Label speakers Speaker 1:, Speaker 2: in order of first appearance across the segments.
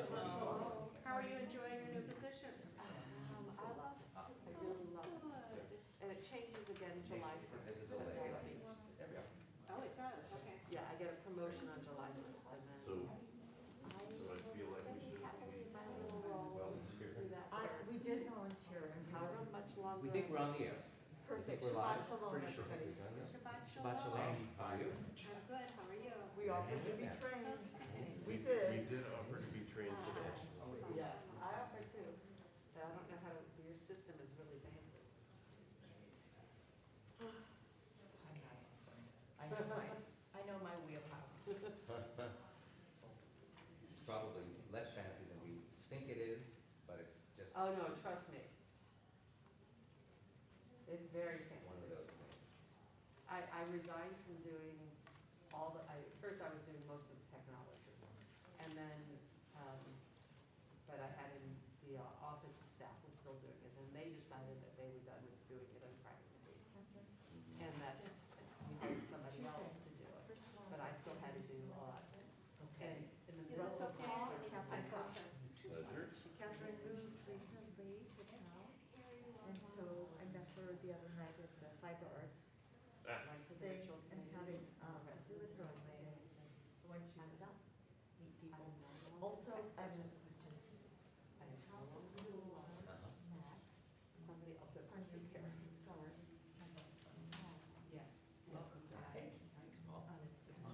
Speaker 1: How are you enjoying your new positions?
Speaker 2: I love it. I really love it. And it changes again July 1st.
Speaker 1: Oh, it does, okay.
Speaker 2: Yeah, I get a promotion on July 1st and then.
Speaker 3: So I feel like we should
Speaker 2: Happily in my little role
Speaker 3: volunteer.
Speaker 2: do that.
Speaker 4: We did volunteer.
Speaker 2: However much longer.
Speaker 5: We think we're on the air.
Speaker 4: Perfect.
Speaker 5: We're live.
Speaker 4: Shabbat shalom,
Speaker 5: Pretty sure.
Speaker 4: everybody.
Speaker 1: Shabbat
Speaker 5: Shabbat
Speaker 1: shalom.
Speaker 5: shalom. How are you?
Speaker 1: I'm good, how are you?
Speaker 4: We offered to be trained. We
Speaker 3: We
Speaker 4: did.
Speaker 3: did offer to be trained today.
Speaker 2: Yeah, I offer too. But I don't know how, your system is really fancy.
Speaker 4: I know my wheelhouse.
Speaker 5: It's probably less fancy than we think it is, but it's just
Speaker 2: Oh, no, trust me. It's very
Speaker 5: one of
Speaker 2: fancy.
Speaker 5: those things.
Speaker 2: I resigned from doing first I was doing most of the technology. And then, but I had the office staff was still doing it. And they decided that they were done with doing it on Friday nights. And that we hired somebody else to do it. But I still had to do a lot. And in the
Speaker 1: Is this
Speaker 2: middle of
Speaker 1: okay?
Speaker 2: class,
Speaker 1: I need to sit closer.
Speaker 3: Pleasure.
Speaker 4: Catherine moved recently to town, and so I met her the other night at the Fiber Arts
Speaker 2: went to the
Speaker 4: thing
Speaker 2: ritual
Speaker 4: and
Speaker 2: committee.
Speaker 4: having, be with her on Monday. When she meet people. Also,
Speaker 2: Somebody else has to take care of his story. Yes. Welcome back.
Speaker 5: Thanks, Paul. How are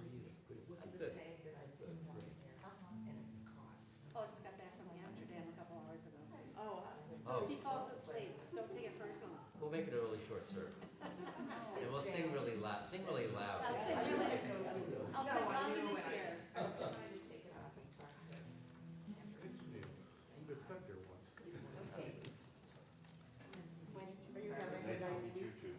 Speaker 5: you? Good.
Speaker 4: was
Speaker 5: I'm
Speaker 4: the
Speaker 5: good.
Speaker 4: day that I didn't want to hear, and it's caught.
Speaker 1: Oh, I just got back from Amsterdam a couple hours ago.
Speaker 2: Oh,
Speaker 1: So if he falls asleep, don't take it personal.
Speaker 5: We'll make it a really short service. And we'll sing really loud. Sing really loud.
Speaker 1: I'll sing really- I'll say Robin is here.
Speaker 3: You got stuck there once.
Speaker 4: Are you having a
Speaker 3: Nice to
Speaker 4: nice
Speaker 3: meet you
Speaker 4: week?
Speaker 3: too. You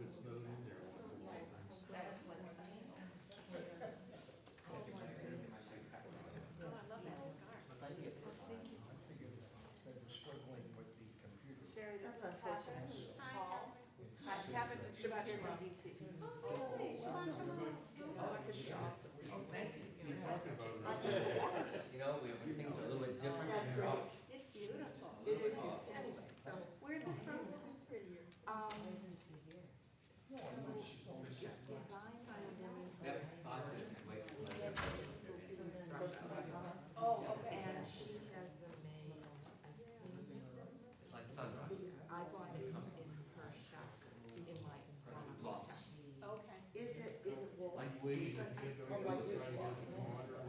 Speaker 3: got snowed in there.
Speaker 1: Oh, I love that scarf.
Speaker 2: Sherry, this is
Speaker 4: That's
Speaker 2: Catherine. Paul. Catherine just moved here from DC.
Speaker 1: Oh, hey, Shabbat shalom.
Speaker 2: I went to Shaw's. Oh, thank you.
Speaker 5: You know, things are a little bit different in Europe.
Speaker 1: It's beautiful.
Speaker 4: It is, anyway, so,
Speaker 1: Where's it from?
Speaker 4: it's designed by a woman.
Speaker 5: That's positive. Wait,
Speaker 1: Oh, okay.
Speaker 4: And she has them made, I think,
Speaker 5: it's like sunrise.
Speaker 4: I bought it in her shop, in my,
Speaker 5: Lost.
Speaker 1: Okay.
Speaker 4: is it wool?
Speaker 5: Like
Speaker 3: Waiting to
Speaker 4: Oh,
Speaker 3: get
Speaker 4: like
Speaker 3: over
Speaker 4: this
Speaker 3: to try and
Speaker 4: wool.
Speaker 3: get the water. Are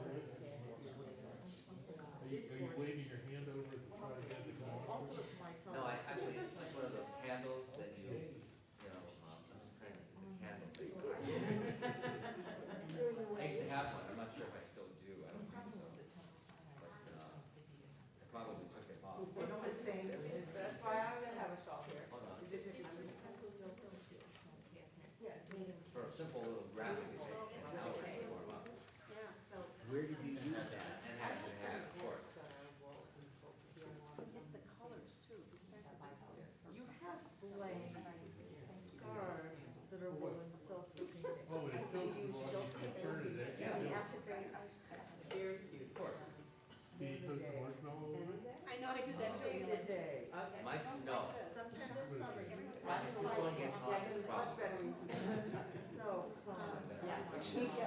Speaker 3: you waving your hand over to try to get the water?
Speaker 4: Also, it's my tone.
Speaker 5: No, actually, it's like one of those candles that you know, I'm just trying to think of the candles. I used to have one, I'm not sure if I still do, I don't think so. But, I probably took it off.
Speaker 4: It's the same,
Speaker 2: That's why I'm gonna have a shawl here.
Speaker 5: Hold on.
Speaker 4: yeah,
Speaker 5: For a simple little graphic, it just stands out to warm up.
Speaker 1: Yeah.
Speaker 4: so.
Speaker 5: Where did you use that? And has to have, of course.
Speaker 1: It's the colors too. Besides the colors.
Speaker 4: You have blank scarves that are wool and silk painted.
Speaker 3: Oh, and it
Speaker 4: They
Speaker 3: fills the
Speaker 4: use
Speaker 3: water,
Speaker 4: silk
Speaker 3: you can turn it
Speaker 4: painted,
Speaker 3: in.
Speaker 4: and the aftertaste, very cute.
Speaker 5: Of course.
Speaker 3: Can you toast the marshmallow over it?
Speaker 1: I know, I do that too.
Speaker 4: Day to day.
Speaker 2: Okay.
Speaker 5: Mike, no.
Speaker 4: Sometime this summer, you
Speaker 1: Every
Speaker 4: can
Speaker 1: time.
Speaker 5: If this one gets hot, it's a
Speaker 2: Much
Speaker 5: problem.
Speaker 2: better reason.
Speaker 4: So, yeah.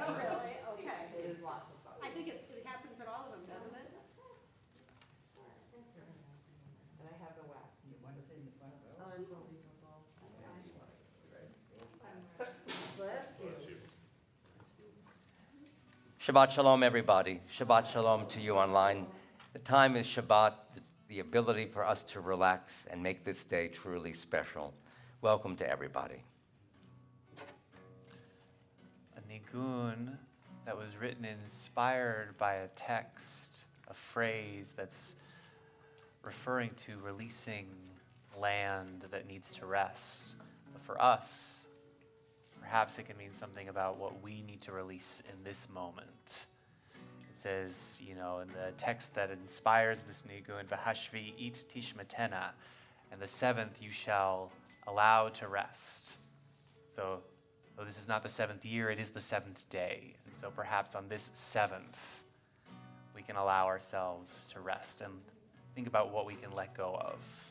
Speaker 1: Oh, really? Okay.
Speaker 2: It is lots of fun.
Speaker 1: I think it happens at all of them, doesn't it?
Speaker 2: And I have the wax.
Speaker 4: Unbelievable.
Speaker 5: Right?
Speaker 4: Bless you.
Speaker 3: Bless you.
Speaker 5: Shabbat Shalom, everybody. Shabbat Shalom to you online. The time is Shabbat, the ability for us to relax and make this day truly special. Welcome to everybody.
Speaker 6: A nigun that was written inspired by a text, a phrase that's referring to releasing land that needs to rest. But for us, perhaps it can mean something about what we need to release in this moment. It says, you know, in the text that inspires this nigun, V'hashvi it tishmatena, and the seventh you shall allow to rest. So Though this is not the seventh year, it is the seventh day. And so perhaps on this seventh, we can allow ourselves to rest and think about what we can let go of.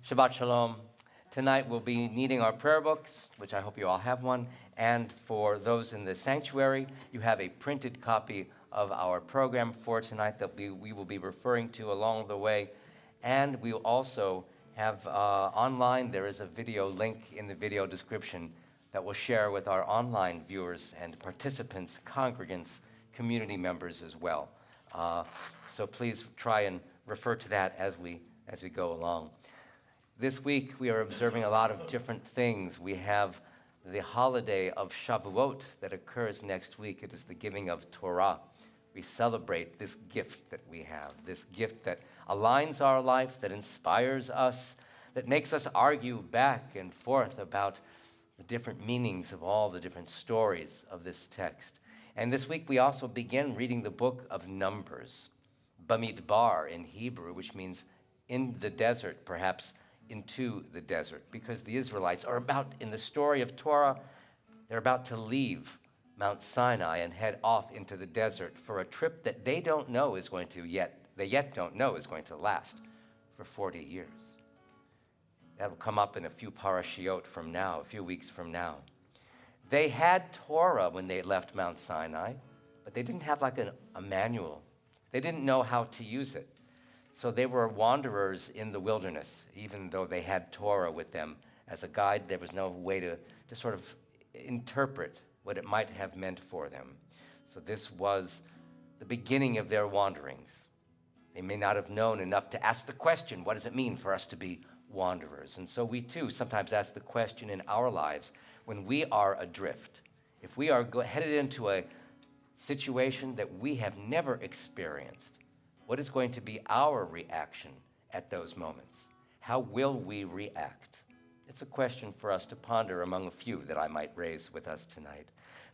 Speaker 5: Shabbat Shalom. Tonight we'll be needing our prayer books, which I hope you all have one. And for those in the sanctuary, you have a printed copy of our program for tonight that we will be referring to along the way. And we will also have online, there is a video link in the video description that we'll share with our online viewers and participants, congregants, community members as well. So please try and refer to that as we go along. This week, we are observing a lot of different things. We have the holiday of Shavuot that occurs next week. It is the giving of Torah. We celebrate this gift that we have, this gift that aligns our life, that inspires us, that makes us argue back and forth about the different meanings of all the different stories of this text. And this week, we also begin reading the book of Numbers, Midor in Hebrew, which means in the desert, perhaps into the desert, because the Israelites are about, in the story of Torah, they're about to leave Mount Sinai and head off into the desert for a trip that they don't know is going to last for 40 years. That'll come up in a few parashiot from now, a few weeks from now. They had Torah when they left Mount Sinai, but they didn't have like a manual. They didn't know how to use it. So they were wanderers in the wilderness, even though they had Torah with them as a guide. There was no way to sort of interpret what it might have meant for them. So this was the beginning of their wanderings. They may not have known enough to ask the question, what does it mean for us to be wanderers? And so we too sometimes ask the question in our lives when we are adrift. If we are headed into a situation that we have never experienced, what is going to be our reaction at those moments? How will we react? It's a question for us to ponder among a few that I might raise with us tonight.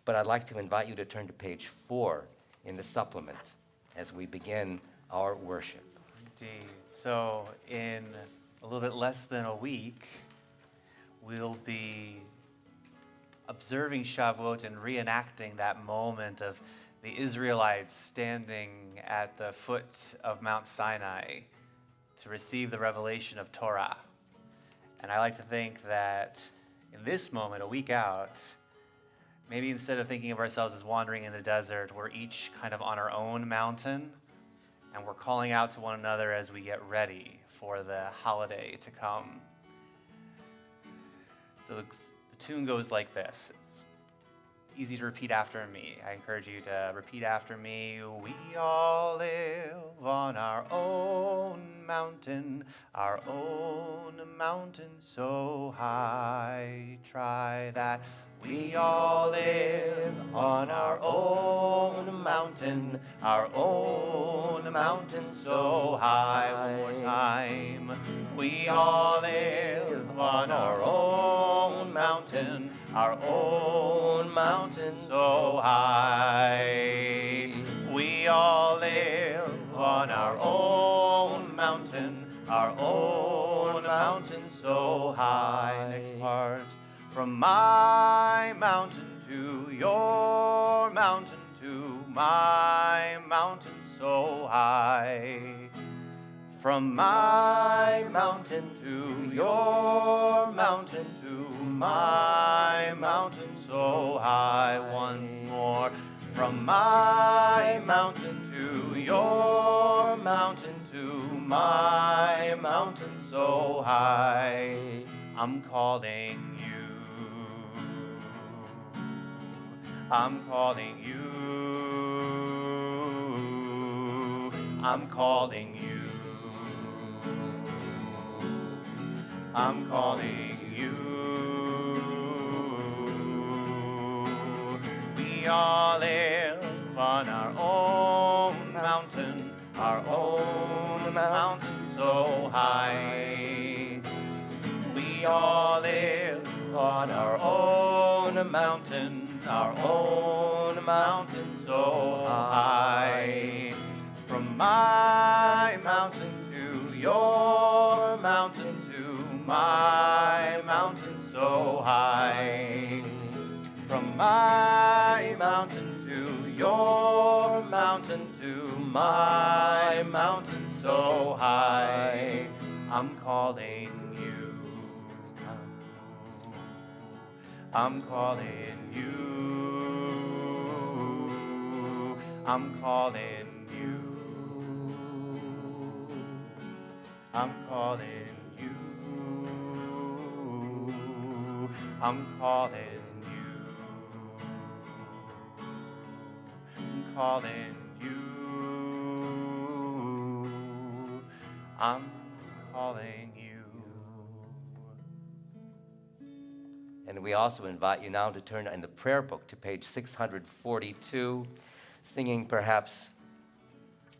Speaker 5: But I'd like to invite you to turn to page 4 in the supplement as we begin our worship.
Speaker 6: Indeed. So in a little bit less than a week, we'll be observing Shavuot and reenacting that moment of the Israelites standing at the foot of Mount Sinai to receive the revelation of Torah. And I like to think that in this moment, a week out, maybe instead of thinking of ourselves as wandering in the desert, we're each kind of on our own mountain, and we're calling out to one another as we get ready for the holiday to come. So the tune goes like this. It's easy to repeat after me. I encourage you to repeat after me. We all live on our own mountain so high. Try that. We all live on our own mountain so high. One more time. We all live on our own mountain so high. We all live on our own mountain so high. Next part. From my mountain to your mountain to my mountain so high. From my mountain to your mountain to my mountain so high. Once more. From my mountain to your mountain to my mountain so high. I'm calling you. I'm calling you. I'm calling you. I'm calling you. We all live on our own mountain so high. We all live on our own mountain so high. From my mountain to your mountain to my mountain so high. From my mountain to your mountain to my mountain so high. I'm calling you. I'm calling you. I'm calling you. I'm calling you. I'm calling you. I'm calling you. I'm calling you.
Speaker 5: And we also invite you now to turn in the prayer book to page 642, singing perhaps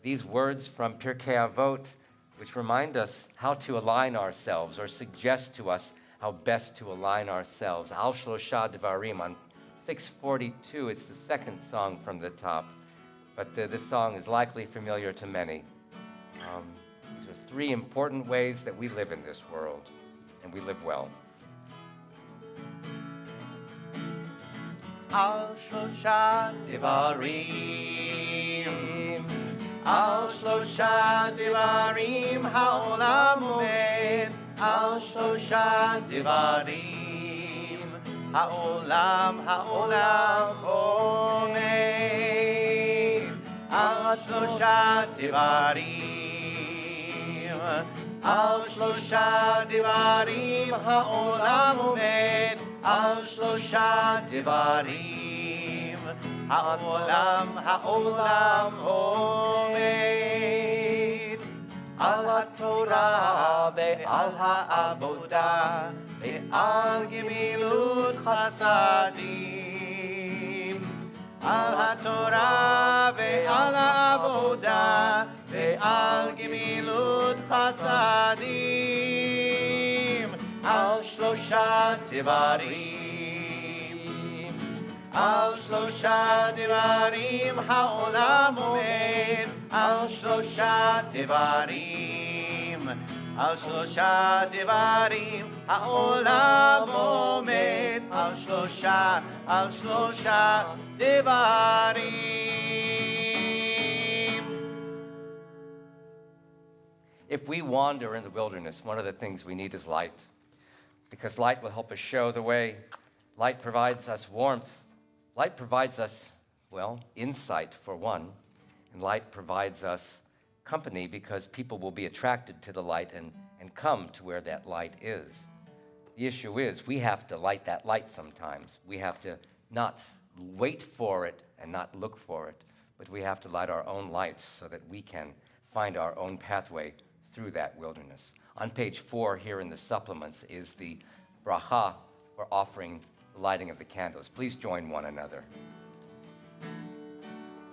Speaker 5: these words from Pirkei Avot, which remind us how to align ourselves or suggest to us how best to align ourselves. Al Shlosha Devarim on 642, it's the second song from the top, but this song is likely familiar to many. These are three important ways that we live in this world, and we live well.
Speaker 6: Al Shlosha Devarim, Al Shlosha Devarim ha'olam omed, Al Shlosha Devarim ha'olam omed, Al Shlosha Devarim, Al Shlosha Devarim ha'olam omed, Al Shlosha Devarim ha'olam omed, Al HaTorah ve'al ha'avodah ve'al gemilut chasadim, Al HaTorah ve'al ha'avodah ve'al gemilut chasadim, Al Shlosha Devarim, Al Shlosha Devarim ha'olam omed, Al Shlosha Devarim על שלושה דברים העולם עומד, על שלושה דברים.
Speaker 5: If we wander in the wilderness, one of the things we need is light, because light will help us show the way. Light provides us warmth. Light provides us, well, insight for one, and light provides us company because people will be attracted to the light and come to where that light is. The issue is we have to light that light sometimes. We have to not wait for it and not look for it, but we have to light our own lights so that we can find our own pathway through that wilderness. On page 4 here in the supplements is the bracha for offering the lighting of the candles. Please join one another.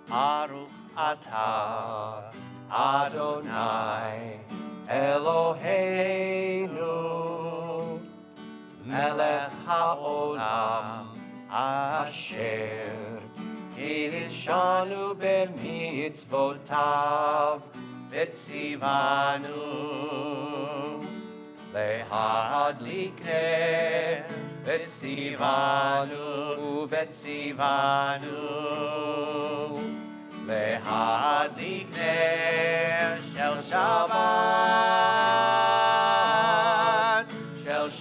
Speaker 6: Baruch atah
Speaker 5: Adonai Eloheinu Melech haolam asher Hishanu b'mitzvotav v'tzivanu lehadlik ner v'tzivanu lehadlik ner shel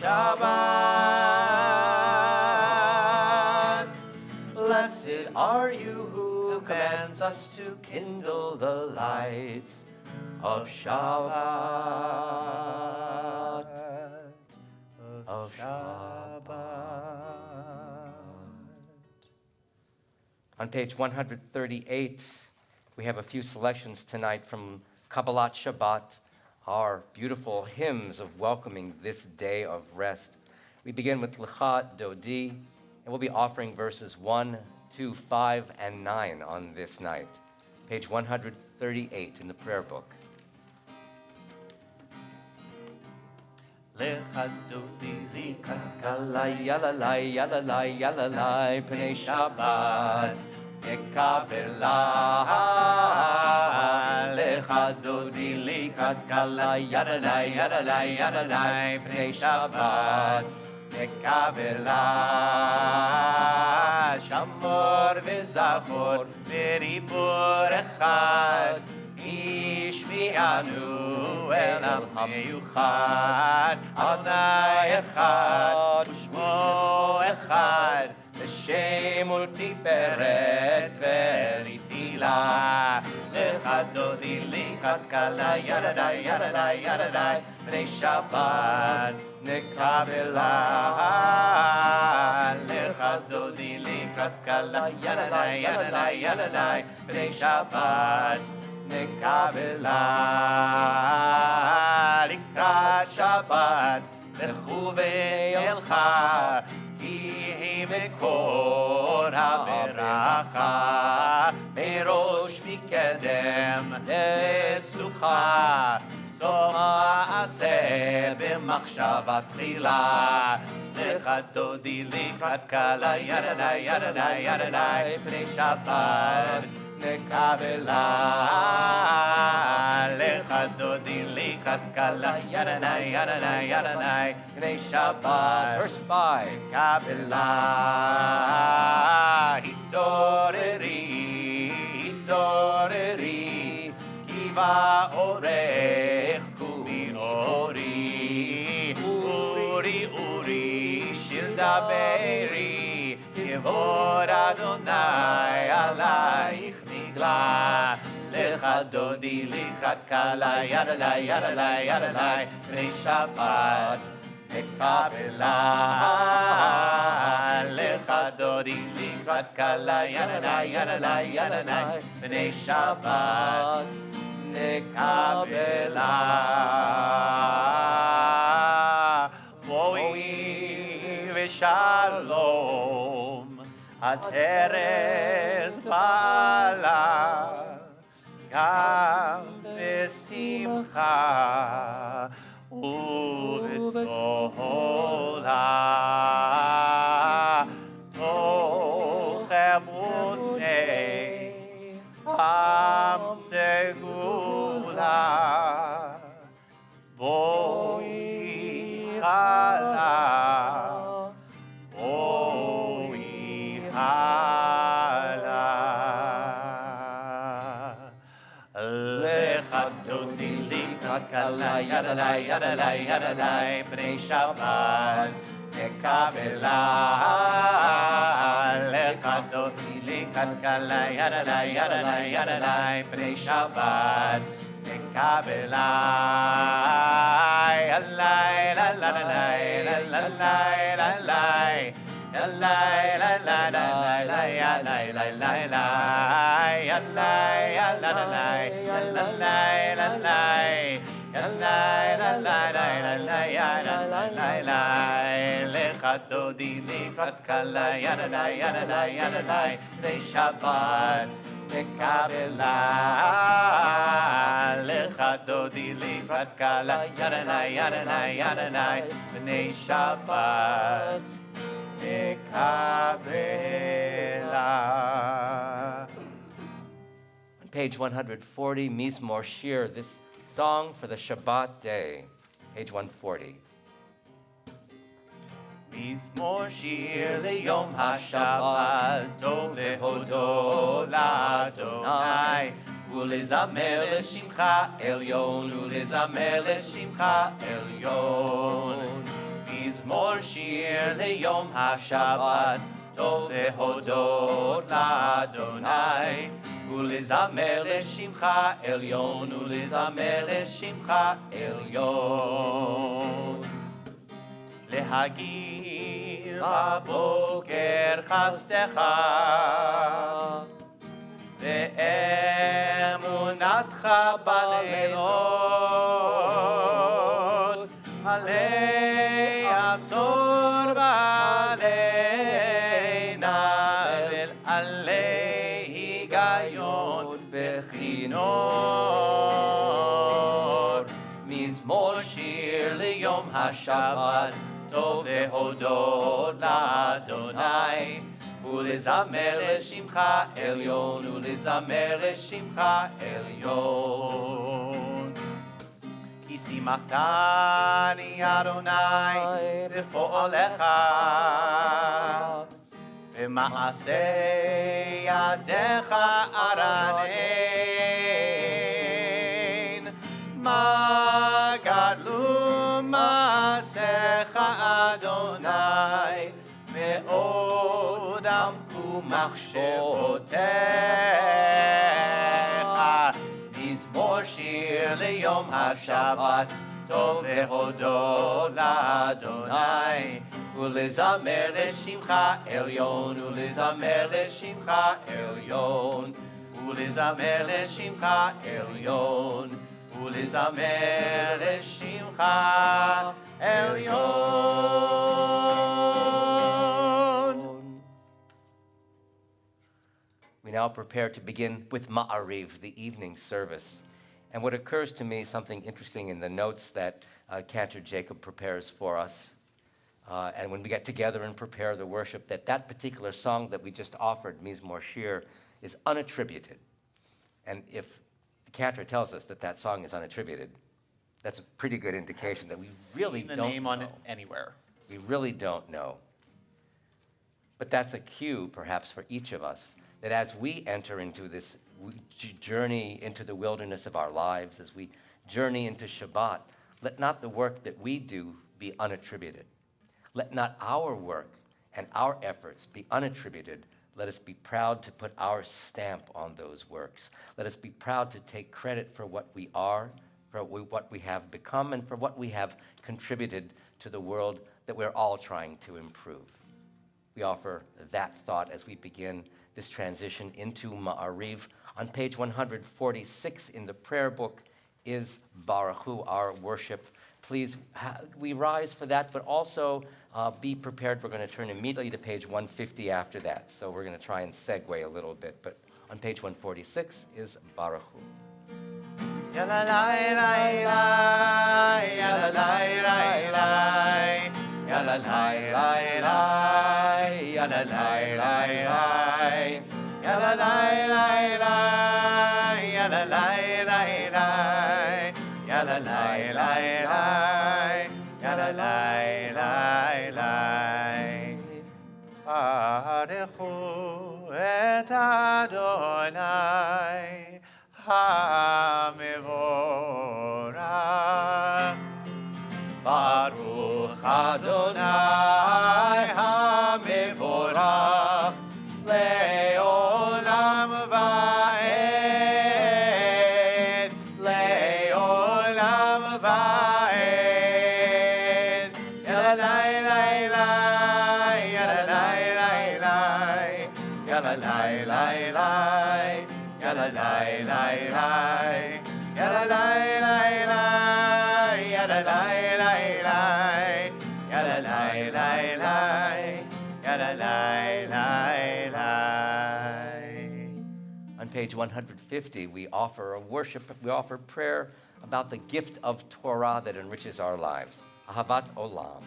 Speaker 5: Shabbat. Blessed are you who commands us to kindle the lights of Shabbat. Of Shabbat. On page 138, we have a few selections tonight from Kabbalat Shabbat, our beautiful hymns of welcoming this day of rest. We begin with L'cha Dodi, and we'll be offering verses 1, 2, 5, and 9 on this night. Page 138 in the prayer book.
Speaker 6: L'cha Dodi likat
Speaker 5: Kalai yalalai yalalai yalalai pnei Shabbat ekabelah L'cha Dodi likat kalai yalalai yalalai yalalai pnei Shabbat ekabelah Shamor v'zachor v'ribur echad Ishmi'anu el ha'miyuchad Adonai echad U'shmo echad V'shem u'tiferet v'ritila L'cha Dodi likat kala Yaradai yaradai yaradai B'nei Shabbat nekabelah L'cha Dodi likat kala Yaradai yaradai yaradai B'nei Shabbat nekabelah Likrat Shabbat לכו ואלכה כי היא מקור הברכה מראש מקדם לסוכה סוף מעשה במחשבה תחילה לך דודי לקראת קלה ירדי ירדי ירדי פני שבת נקבלה לך דודי לקראת קלה ירדי ירדי ירדי פני שבת verse 5 נקבלה התעוררי התעוררי כי באורך קומי אורי אורי אורי שיר דברי כבוד אדוני עלייך נגלה לך דודי לקראת קלה ירדי ירדי ירדי פני שבת נקבלה לך דודי לקראת קלה ירדי ירדי ירדי פני שבת נקבלה בואי ושלום עטרת בעלה גם בשמחה ובצהלה תוך אמוני עם סגולה בואי
Speaker 6: lechala. O ichala. Lecha dodi likrat kala yadalai yadalai yadalai b'nei Shabbat tekabela. Lecha dodi likrat kala yadalai yadalai yadalai b'nei Shabbat tekabela. Alai la la la la la la la la. La la la la la la ya la la la la ya la ya la la la ya la la la la ya la la la la la ya la la la la lecha dodi likrat kala ya la la ya la la ya la la b'nei Shabbat tekabela. Lecha dodi likrat kala ya la la ya la la ya la la b'nei Shabbat tekabela.
Speaker 5: On page 140, Mizmor Shir, this song for the Shabbat day. Page 140.
Speaker 6: Mizmor shir liyom haShabbat tov lehodot laAdonai ulezamer leshimcha elyon ulezamer leshimcha elyon. Mizmor shir liyom haShabbat tov lehodot laAdonai ulezamer leshimcha elyon ulezamer leshimcha elyon. להגיר בבוקר חסדך ואמונתך בלילות עלי עשור בעלינה ועלי היגיון בכינור. מזמור שיר ליום השבת טוב להודות לאדוני ולזמר לשמך עליון ולזמר לשמך עליון. כי שימחתני אדוני בפועלך במעשה ידיך ארנן. מה גדלו מעשיך אדוני מאוד עמקו מחשבותיך. מזמור שיר ליום השבת טוב להודות לאדוני ולזמר לשמך עליון ולזמר לשמך עליון ולזמר לשמך עליון ולזמר לשמך עליון.
Speaker 5: We now prepare to begin with Ma'ariv, the evening service. And what occurs to me, something interesting in the notes that Cantor Jacob prepares for us, and when we get together and prepare the worship, that particular song that we just offered, Mizmor Shir, is unattributed. And if the Cantor tells us that song is unattributed, that's a pretty good indication that we really don't know.
Speaker 6: Name on it anywhere.
Speaker 5: We really don't know. But that's a cue, perhaps, for each of us, that as we enter into this journey into the wilderness of our lives, as we journey into Shabbat, let not the work that we do be unattributed. Let not our work and our efforts be unattributed. Let us be proud to put our stamp on those works. Let us be proud to take credit for what we are, for what we have become, and for what we have contributed to the world that we're all trying to improve. We offer that thought as we begin this transition into Ma'ariv. On page 146 in the prayer book is Baruch Hu, our worship. Please, we rise for that, but also be prepared. We're going to turn immediately to page 150 after that. So we're going to try and segue a little bit. But on page 146 is Baruch Hu. La la
Speaker 6: lai, lai, lai. Baruchu et Adonai HaMevorach. Baruch Adonai HaMevorach Le'olam va'ed, Le'olam va'ed. Yalalai, lai, lai, yalalai, lai, lai, yalalai, lai, lai, yalalai, lai, lai, yalalai, lai, lai, yalalai, lai, lai, yalalai, lai, lai, yalalai, lai, lai.
Speaker 5: On page 150, we offer prayer about the gift of Torah that enriches our lives. Ahavat Olam.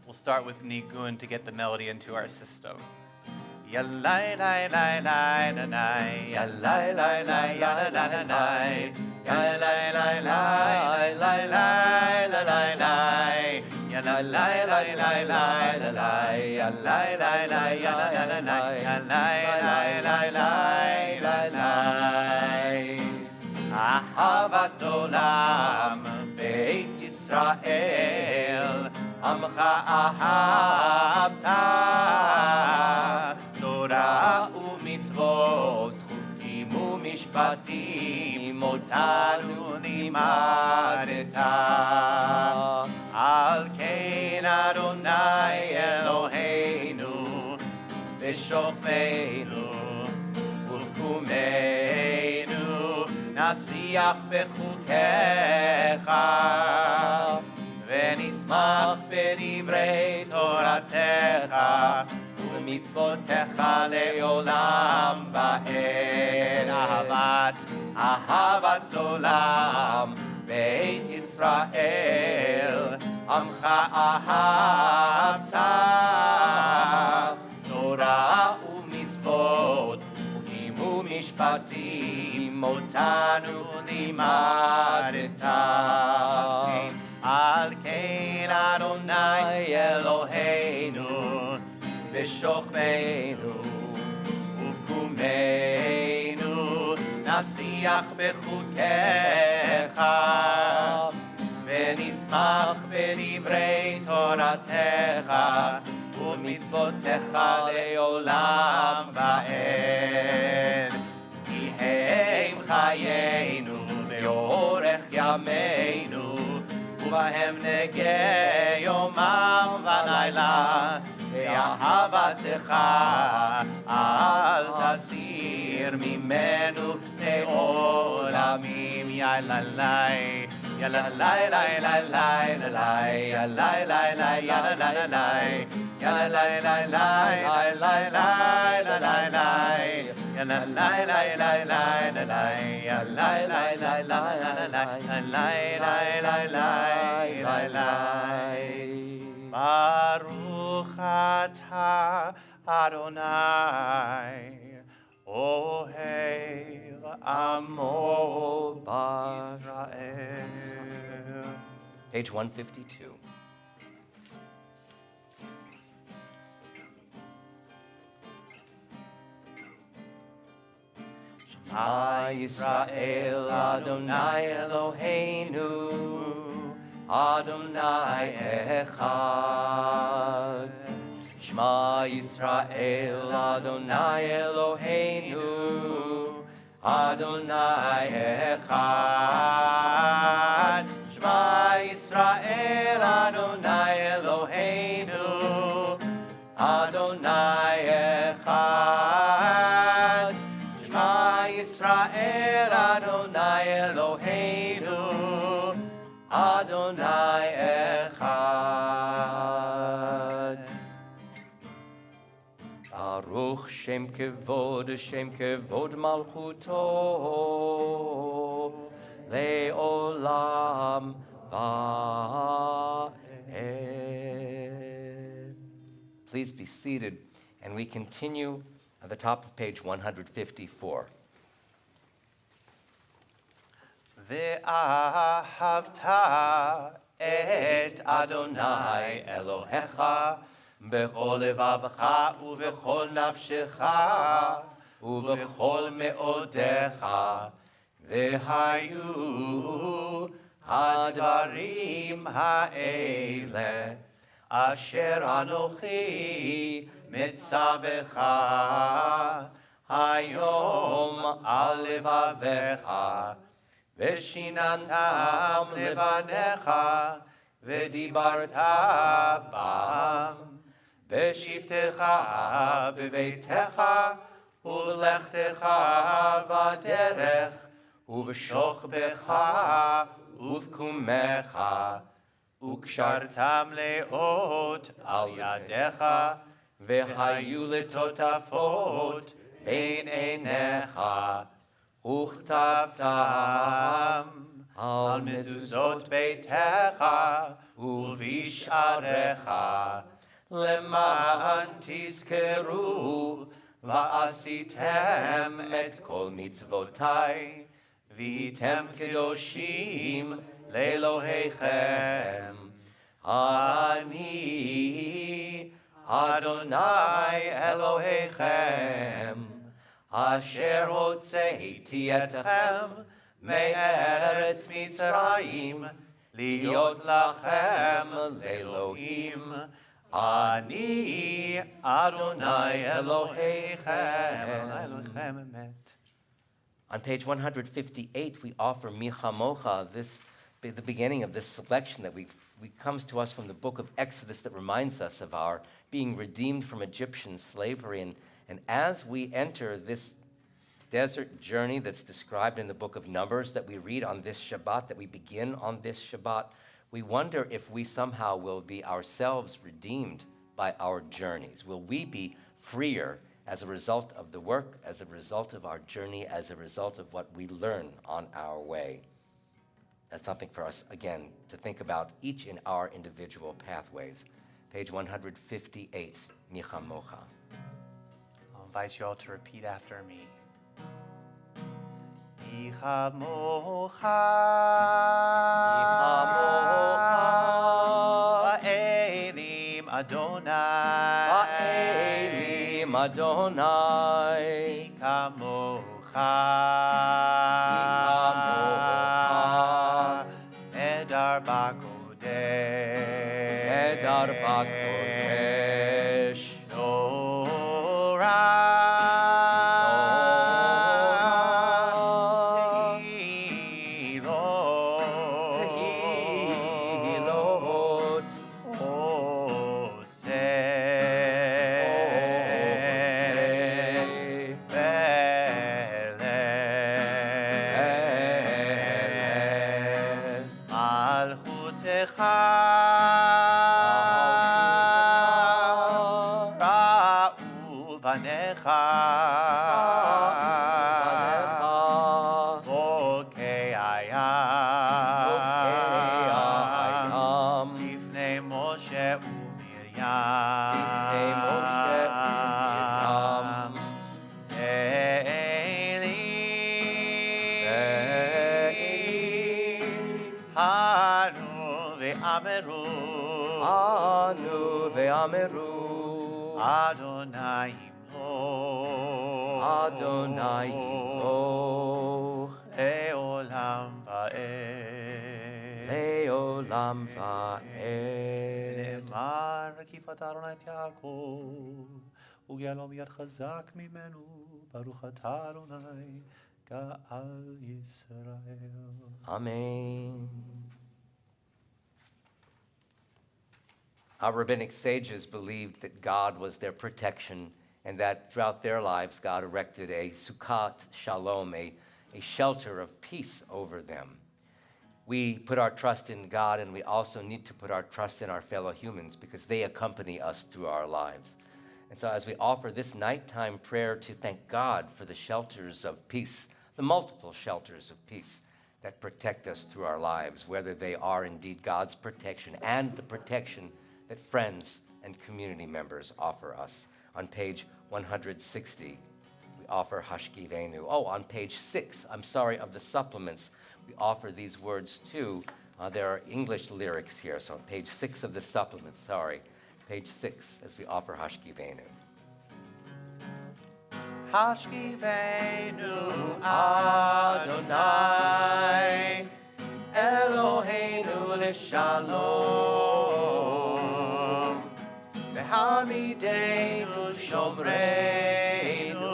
Speaker 6: We'll start with nigun to get the melody into our system. Yalai, lai, lai, lai, na, nai. Yalai, lai, lai, yana, na, na, nai. Yalai, lai, lai, lai, lai, lai, lai, lai. Yalai, lai, lai, lai, lai, lai. Yalai, lai, lai, yana, na, na, nai. Yalai, lai, lai, lai, lai, lai. Ahavat olam, Beit Yisrael, Amcha ahavta, Torah u'mitzvot, chukim u'mishpatim, otanu limadeta. Al kein Adonai Eloheinu, v'shofeinu, uvkumeinu, nasiach bechukecha, ונשמח בדברי תורתך ומצוותיך לעולם ועד. אהבת עולם בית ישראל, עמך אהבת. תורה ומצוות חוקים ומשפטים אותנו לימדת. על כן אדוני אלוהינו בשוכבנו ובקומנו נשיח בחוקיך ונשמח בדברי תורתך ומצוותיך לעולם ועד. כי הם חיינו באורך ימינו ובהם נגה יומם ולילה, ואהבתך אל תסיר ממנו לעולמים. יללי, יללי, לי, לי, לי, לי, יללי, לי, לי, יללי, לי, יללי, לי, לי, לי, לי, לי, לי, יללי, לי, לי, לי, לי, יללי, לי, לי, לי, לי, לי. Baruch atah Adonai, Ohev Amo Yisrael.
Speaker 5: Page 152. Shema Yisrael Adonai Eloheinu, Adonai Echad. Shema Yisrael Adonai Eloheinu, Adonai Echad. Shema Yisrael Adonai Eloheinu, Adonai Echad. Shema Yisrael Adonai Eloheinu, Adonai Echad. Baruch Shem Kevod Malchuto, Le'olam Va'ed. Please be seated, and we continue at the top of page 154.
Speaker 6: ואהבת את אדוני אלוהיך בכל לבבך ובכל נפשך ובכל מאודיך, והיו הדברים האלה אשר אנוכי מצווך היום על לבביך, ושיננתם לבניך, ודיברת בם, בשבתך בביתך, ובלכתך בדרך, ובשוכבך ובקומך, וקשרתם לאות על ידיך, והיו לטוטפות בין עיניך, וכתבתם על מזוזות ביתך ובשעריך, למען תזכרו ועשיתם את כל מצוותיי, והייתם קדושים לאלוהיכם. אני אדוני אלוהיכם, אשר הוצאתי אתכם מארץ מצרים, להיות לכם לאלוהים. אני אדוני אלוהיכם, אלוהיכם אמת.
Speaker 5: On page 158, we offer Michamocha, the beginning of this selection that comes to us from the book of Exodus that reminds us of our being redeemed from Egyptian slavery. And as we enter this desert journey that's described in the book of Numbers that we read on this Shabbat, that we begin on this Shabbat, we wonder if we somehow will be ourselves redeemed by our journeys. Will we be freer as a result of the work, as a result of our journey, as a result of what we learn on our way? That's something for us, again, to think about each in our individual pathways. Page 158, Michamocha.
Speaker 6: I'll invite you all to repeat after me. Michamocha, Elim Adonai,
Speaker 5: Elim Adonai,
Speaker 6: Michamocha, Medar Bakodesh,
Speaker 5: Medar Bakodesh,
Speaker 6: Torah Adonai Imloch,
Speaker 5: Adonai Imloch,
Speaker 6: Leolam Va'ed,
Speaker 5: Leolam Va'ed.
Speaker 6: Ne'emar Kifat Adonai Yaakov, U'Yalom Yad Chazak Mimenu, Baruch Atah Adonai, Ga'al Yisrael.
Speaker 5: Amen. Our rabbinic sages believed that God was their protection and that throughout their lives God erected a Sukkot Shalom, a shelter of peace over them. We put our trust in God, and we also need to put our trust in our fellow humans because they accompany us through our lives. And so as we offer this nighttime prayer to thank God for the shelters of peace, the multiple shelters of peace that protect us through our lives, whether they are indeed God's protection and the protection that friends and community members offer us. On page 160, we offer Hashkivenu. Oh, on page 6, of the supplements, we offer these words too. There are English lyrics here, so page 6 of the supplement, sorry. Page 6, as we offer Hashkivenu.
Speaker 6: Hashkivenu Adonai Eloheinu l'shalom V'hamidenu shomreinu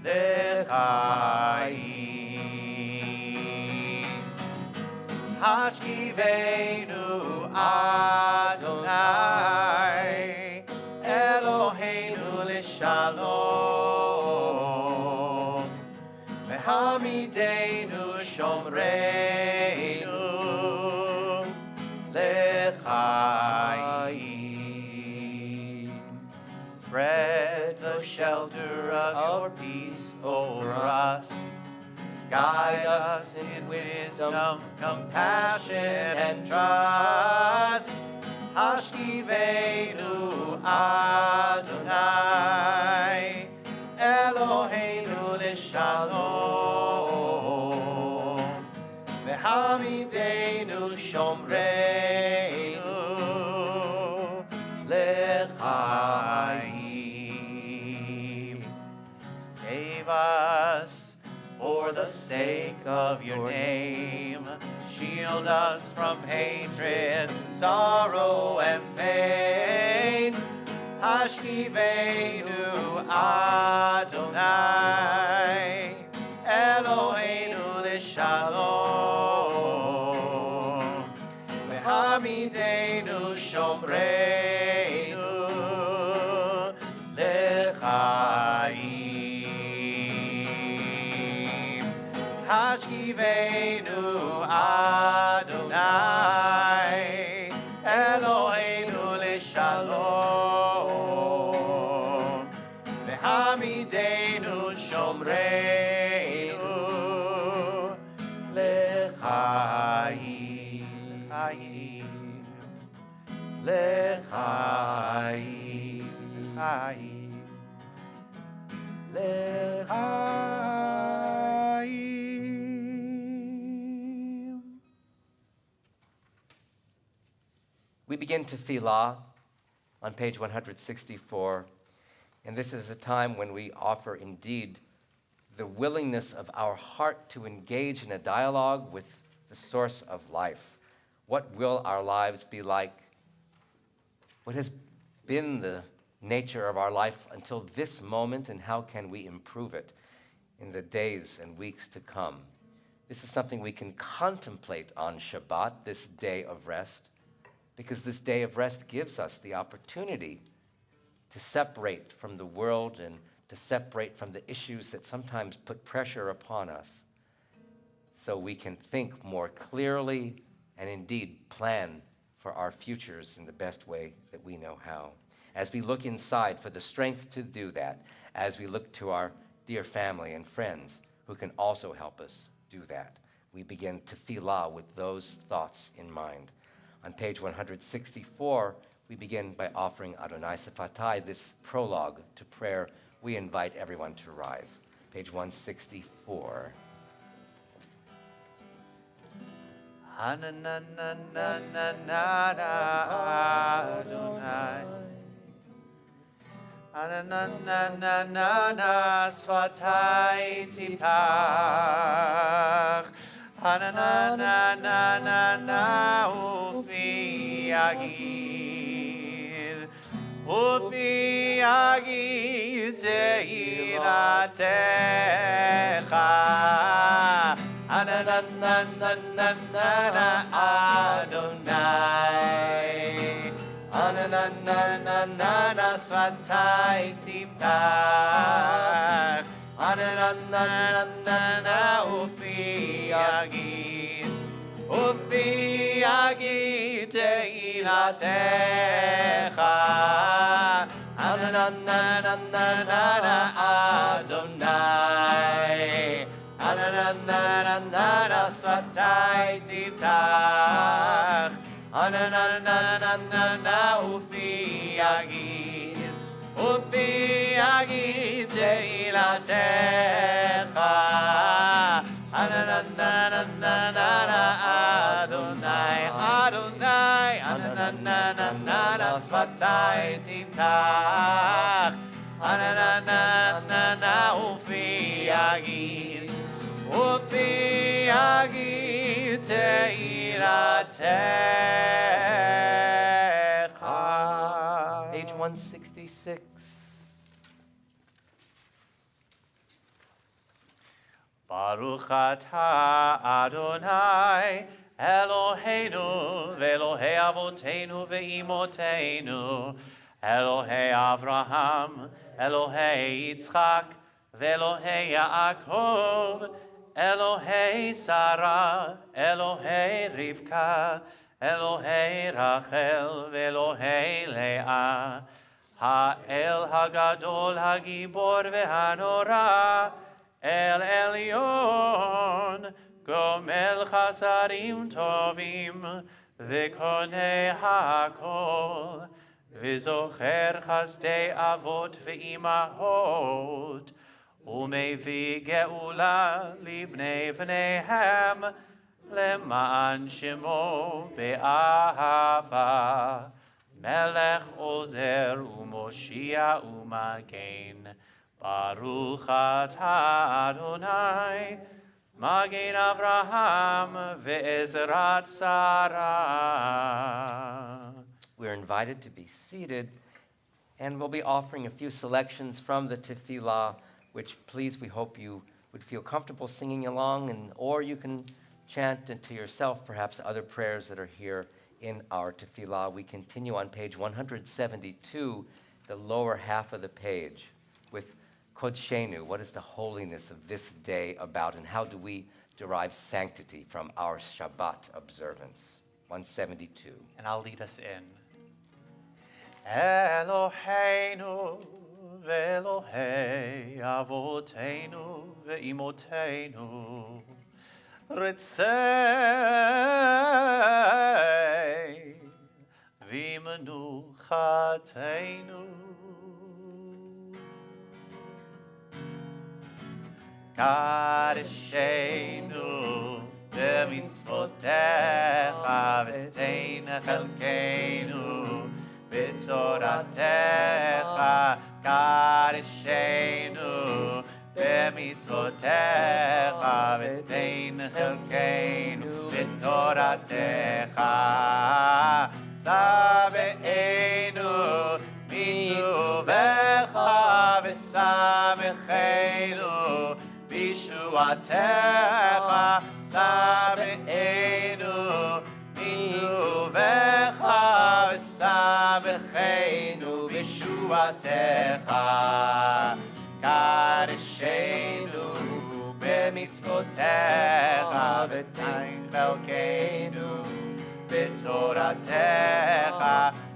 Speaker 6: l'chaim Hashkivenu Adonai Eloheinu l'shalom V'hamidenu shomreinu l'chaim. Spread the shelter of your peace over us. Guide us in wisdom, compassion, and trust. Hashkivenu Adonai Eloheinu l'shalom V'hamidenu shomreinu l'chaim. Save us for the sake of your name. Shield us from hatred, sorrow, and pain. Hashkivenu Adonai Eloheinu l'shalom V'hamidenu shomreinu l'chaim. Hashkivenu Adonai Eloheinu l'shalom V'hamidenu shomreinu l'chaim l'chaim l'chaim.
Speaker 5: We begin tefillah on page 164, and this is a time when we offer indeed the willingness of our heart to engage in a dialogue with the source of life. What will our lives be like? What has been the nature of our life until this moment, and how can we improve it in the days and weeks to come? This is something we can contemplate on Shabbat, this day of rest, because this day of rest gives us the opportunity to separate from the world and to separate from the issues that sometimes put pressure upon us, so we can think more clearly and indeed plan for our futures in the best way that we know how. As we look inside for the strength to do that, as we look to our dear family and friends who can also help us do that, we begin tefillah with those thoughts in mind. On page 164, we begin by offering Adonai Sefatai, this prologue to prayer. We invite everyone to rise. Page 164.
Speaker 6: Adonai Ananana Sfatai Tiftach Ananana Ufi Agid Tehilatecha Ananana Adonai Ananana Sfatai Tiftach Ananana Ufi Agid Tehilatecha Ananana Adonai Ananana Sfatai Tiftach Ananana Ufi Agid Tehilatecha Anananananana Adonai, Adonai, Ananananana Sfatai Titach, Ananananana Ufi Yagid, Ufi Yagid Teiratecha.
Speaker 5: Page 166.
Speaker 6: Baruch atah Adonai Eloheinu ve'Elohei Avoteinu ve'Imoteinu Elohei Avraham Elohei Yitzchak ve'Elohei Yaakov Elohei Sarah Elohei Rivka Elohei Rachel ve'Elohei Leah Ha'el Hagadol Hagibor ve'Hanora El Elyon, Gomel Chasarim Tovim, V'konei HaKol, V'zocher Chasdei Avot V'imahot, Umevi Geula Livnei V'neihem, Leman Shemo Be'ahava, Melech Ozer Umoshia Umagen, Baruch atah Adonai, Magen Avraham ve'ezrat Sarah.
Speaker 5: We're invited to be seated, and we'll be offering a few selections from the tefillah, which, please, we hope you would feel comfortable singing along, or you can chant to yourself perhaps other prayers that are here in our tefillah. We continue on page 172, the lower half of the page, with Kodshenu. What is the holiness of this day about, and how do we derive sanctity from our Shabbat observance? 172.
Speaker 6: And I'll lead us in. Eloheinu ve'Elohei Avoteinu ve'Imoteinu Ritzei v'Menuchateinu Kadeshenu b'mitzvotecha v'tein chelkeinu b'toratecha Kadeshenu b'mitzvotecha v'tein chelkeinu b'toratecha Sabe'enu mituvecha v'samecheinu Bishuatecha sabe'enu mituvecha v'samecheinu Bishuatecha Kadeshenu b'mitzvotecha v'tein chelkeinu b'toratecha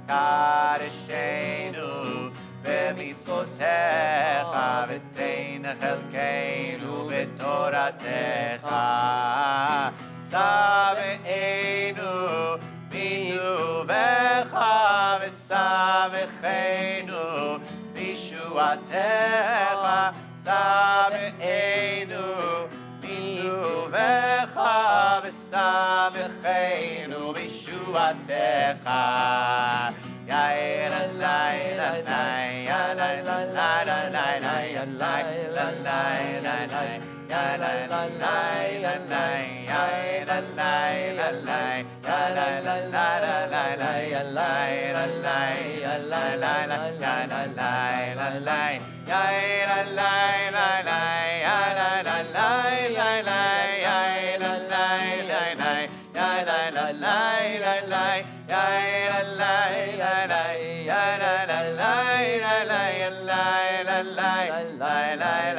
Speaker 6: Kadeshenu b'mitzvotecha v'tein chelkeinu b'toratecha Sabe'enu mituvecha v'samecheinu Bishuatecha Sabe'enu mituvecha v'samecheinu Bishuatecha Yair alay lalay, yalay lalay lalay, yalay lalay lalay, yalay lalay lalay, yair alay lalay, yalay lalay lalay, yalay lalay, yalay lalay, yalay lalay, yair alay lalay, yalay lalay lalay, yair alay lalay,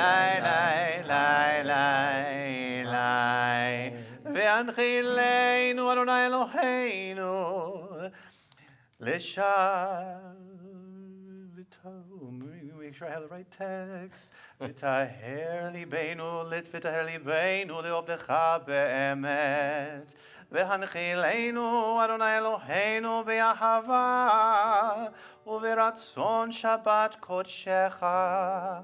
Speaker 6: yalay lalay lalay, yair alay Ve'anchilenu Adonai Eloheinu make sure I have the right text. V'taher libeinu v'taher libeinu le'ovdecha be'emet. Ve'hanchilenu Adonai Eloheinu be'ahava u'veratzon Shabbat kodshecha.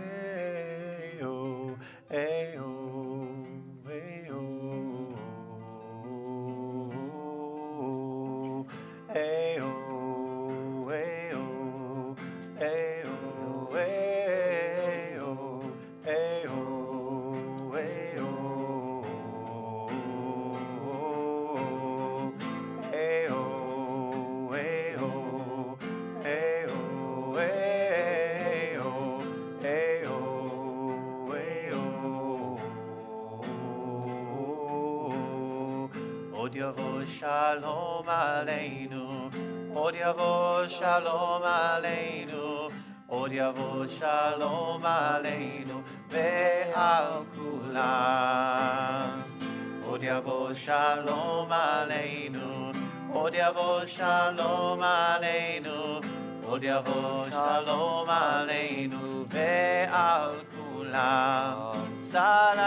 Speaker 6: shalom aleinu. Od yavo shalom aleinu. Od yavo shalom aleinu ve'al kulam. Od yavo shalom aleinu. Od yavo shalom aleinu. Od yavo shalom aleinu ve'al kulam. Salam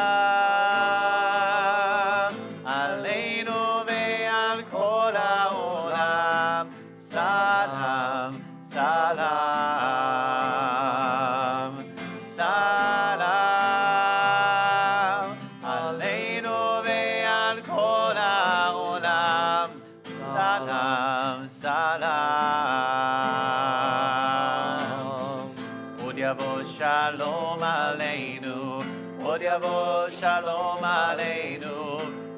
Speaker 6: aleinu ve'al kol ha'olam. Salam, salam, salam aleinu ve'al kol ha'olam. Salam, salam. Od yavo shalom aleinu. Od yavo shalom aleinu.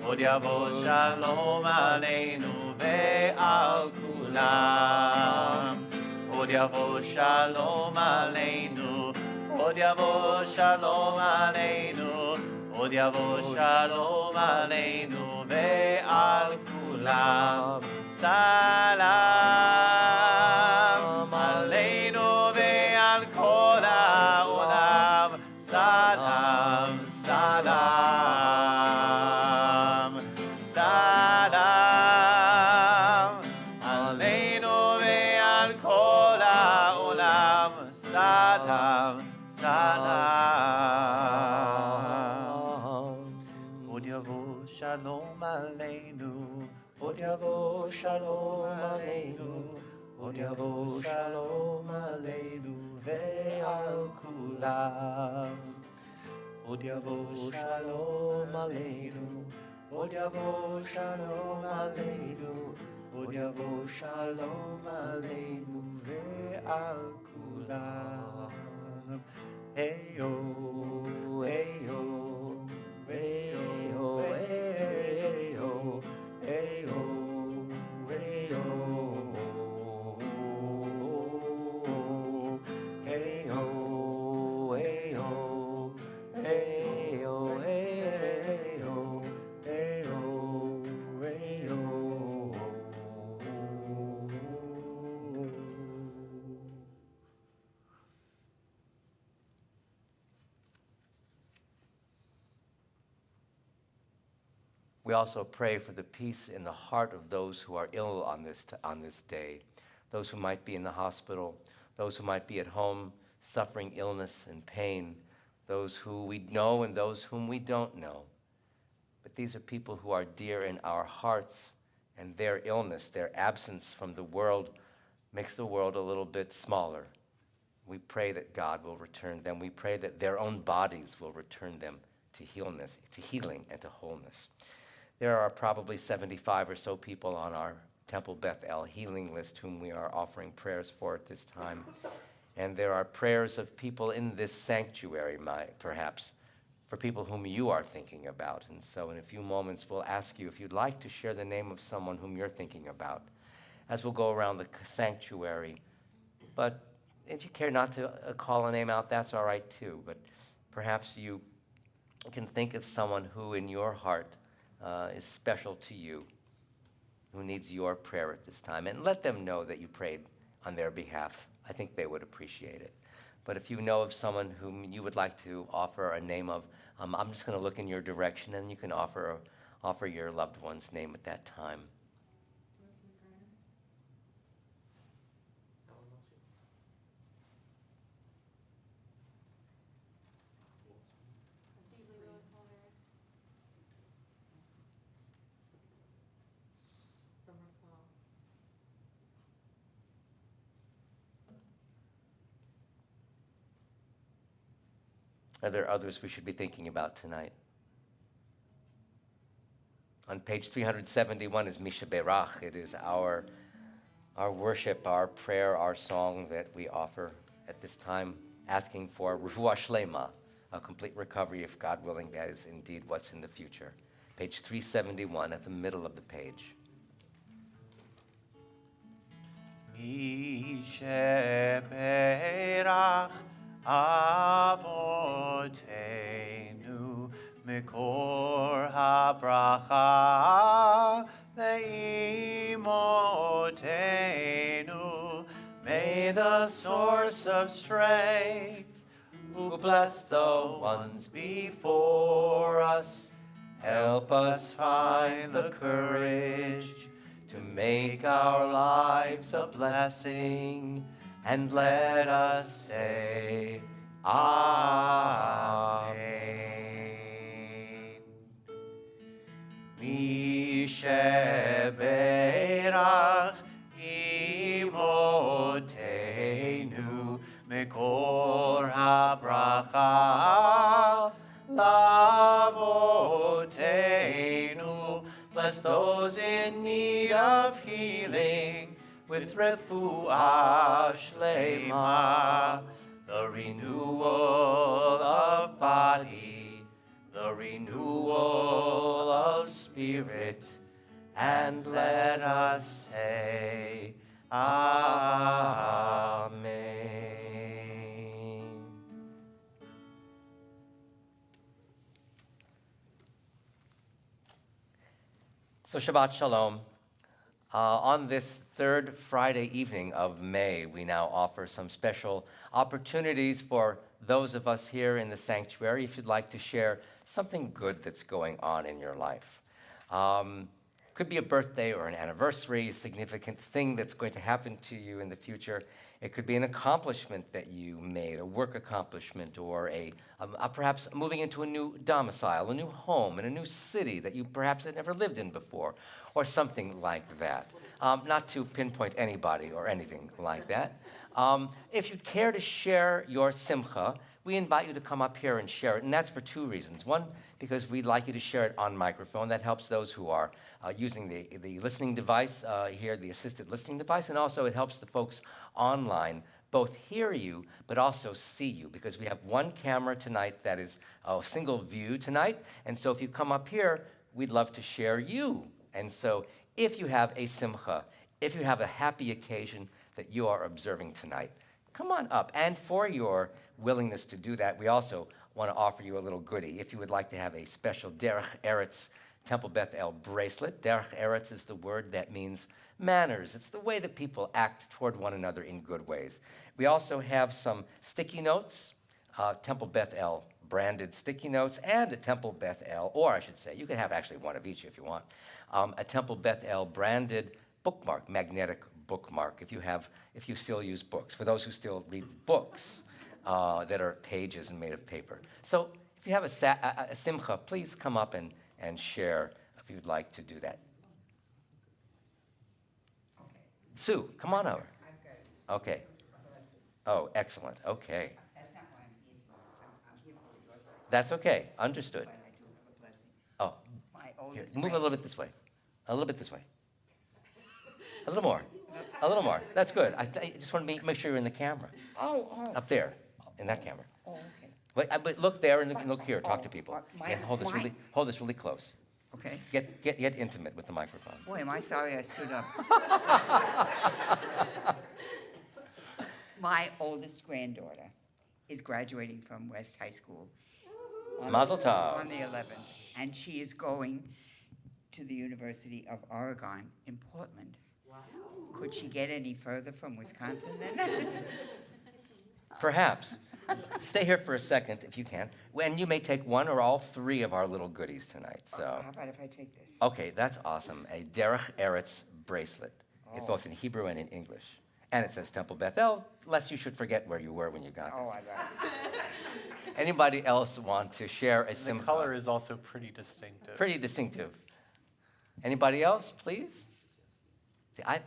Speaker 6: Od yavo shalom aleinu ve'al kulam. Od yavo shalom aleinu. Od yavo shalom aleinu. Od yavo shalom aleinu ve'al kulam. Salam aleinu ve'al kol ha'olam. Salam, salam, salam aleinu ve'al kol ha'olam. Salam, salam. Od yavo shalom aleinu. Od yavo shalom aleinu. Od yavo shalom aleinu ve'al kulam. Od yavo shalom aleinu. Od yavo shalom aleinu. Od yavo shalom aleinu ve'al kulam. Hey yo, hey yo, hey yo, hey yo, hey yo, hey yo, hey yo, hey yo, hey yo, hey yo, hey yo, hey yo. We also pray for the peace in the heart of those who are ill on this day, those who might be in the hospital, those who might be at home suffering illness and pain, those who we know and those whom we don't know. But these are people who are dear in our hearts, and their illness, their absence from the world, makes the world a little bit smaller. We pray that God will return them. We pray that their own bodies will return them to healing and to wholeness. There are probably 75 or so people on our Temple Beth El healing list whom we are offering prayers for at this time. And there are prayers of people in this sanctuary, perhaps, for people whom you are thinking about. And so in a few moments, we'll ask you if you'd like to share the name of someone whom you're thinking about, as we'll go around the sanctuary. But if you care not to call a name out, that's all right too. But perhaps you can think of someone who in your heart is special to you, who needs your prayer at this time. And let them know that you prayed on their behalf. I think they would appreciate it. But if you know of someone whom you would like to offer a name of, I'm just going to look in your direction, and you can offer your loved one's name at that time. Are there others we should be thinking about tonight? On page 371 is Misha Berach. It is our worship, our prayer, our song that we offer at this time, asking for Refuah Shlema, a complete recovery, if God willing, that is indeed what's in the future. Page 371 at the middle of the page. Misha Berach Avotenu Mikor habracha le'im Imotenu. May the source of strength, who bless the ones before us, help us find the courage to make our lives a blessing, and let us say, Amen. Misheberach imotenu mekor habracha lavotenu. Bless those in need of healing with refuah shlema, the renewal of body, the renewal of spirit, and let us say, Amen. So Shabbat Shalom. On this third Friday evening of May, we now offer some special opportunities for those of us here in the sanctuary, if you'd like to share something good that's going on in your life. Could be a birthday or an anniversary, a significant thing that's going to happen to you in the future. It could be an accomplishment that you made, a work accomplishment, or perhaps moving into a new domicile, a new home in a new city that you perhaps had never lived in before, or something like that. Not to pinpoint anybody or anything like that. If you'd care to share your simcha, we invite you to come up here and share it, and that's for two reasons. One, because we'd like you to share it on microphone. That helps those who are using the listening device here, the assisted listening device, and also it helps the folks online both hear you but also see you, because we have one camera tonight that is a single view tonight, and so if you come up here, we'd love to share you. And so if you have a simcha, if you have a happy occasion that you are observing tonight, come on up. And for your willingness to do that, we also want to offer you a little goodie. If you would like to have a special Derech Eretz Temple Beth El bracelet. Derech Eretz is the word that means manners. It's the way that people act toward one another in good ways. We also have some sticky notes, Temple Beth El branded sticky notes, and a Temple Beth El, or I should say, you can have actually one of each if you want, a Temple Beth El branded bookmark, magnetic bookmark, if you still use books, for those who still read books that are pages and made of paper. So if you have a simcha, please come up and share if you'd like to do that.
Speaker 7: Okay.
Speaker 6: Sue, come on over.
Speaker 7: I've got it.
Speaker 6: Okay. Oh, excellent. Okay.
Speaker 7: That's not why I'm here. I'm here for your side.
Speaker 6: That's okay. Understood.
Speaker 7: But I do have a blessing.
Speaker 6: Oh,
Speaker 7: My
Speaker 6: here,
Speaker 7: oldest.
Speaker 6: move a little bit this way. A little bit this way. A little more. A little more. That's good. I just want to make sure you're in the camera.
Speaker 7: Oh.
Speaker 6: Up there, in that camera.
Speaker 7: Oh, okay.
Speaker 6: Wait, but look there and look here. Talk to
Speaker 7: Oh,
Speaker 6: people.
Speaker 7: my-
Speaker 6: And hold this really close.
Speaker 7: Okay.
Speaker 6: Get intimate with the microphone.
Speaker 7: Boy, am I sorry I stood up. My oldest granddaughter is graduating from West High School
Speaker 6: Mazel tov.
Speaker 7: on the 11th, and she is going to the University of Oregon in Portland.
Speaker 2: Wow.
Speaker 7: Could she get any further from Wisconsin than that?
Speaker 6: Perhaps. Stay here for a second if you can. And you may take one or all three of our little goodies tonight. So,
Speaker 7: How about if I take this?
Speaker 6: okay, that's awesome. A Derech Eretz bracelet. It's
Speaker 7: Oh.
Speaker 6: both in Hebrew and in English. And it says Temple Beth El, lest you should forget where you were when you got
Speaker 7: Oh,
Speaker 6: this.
Speaker 7: I got it.
Speaker 6: Anybody else want to share a
Speaker 8: The
Speaker 6: simcha?
Speaker 8: color is also pretty distinctive.
Speaker 6: Pretty distinctive. Anybody else, please?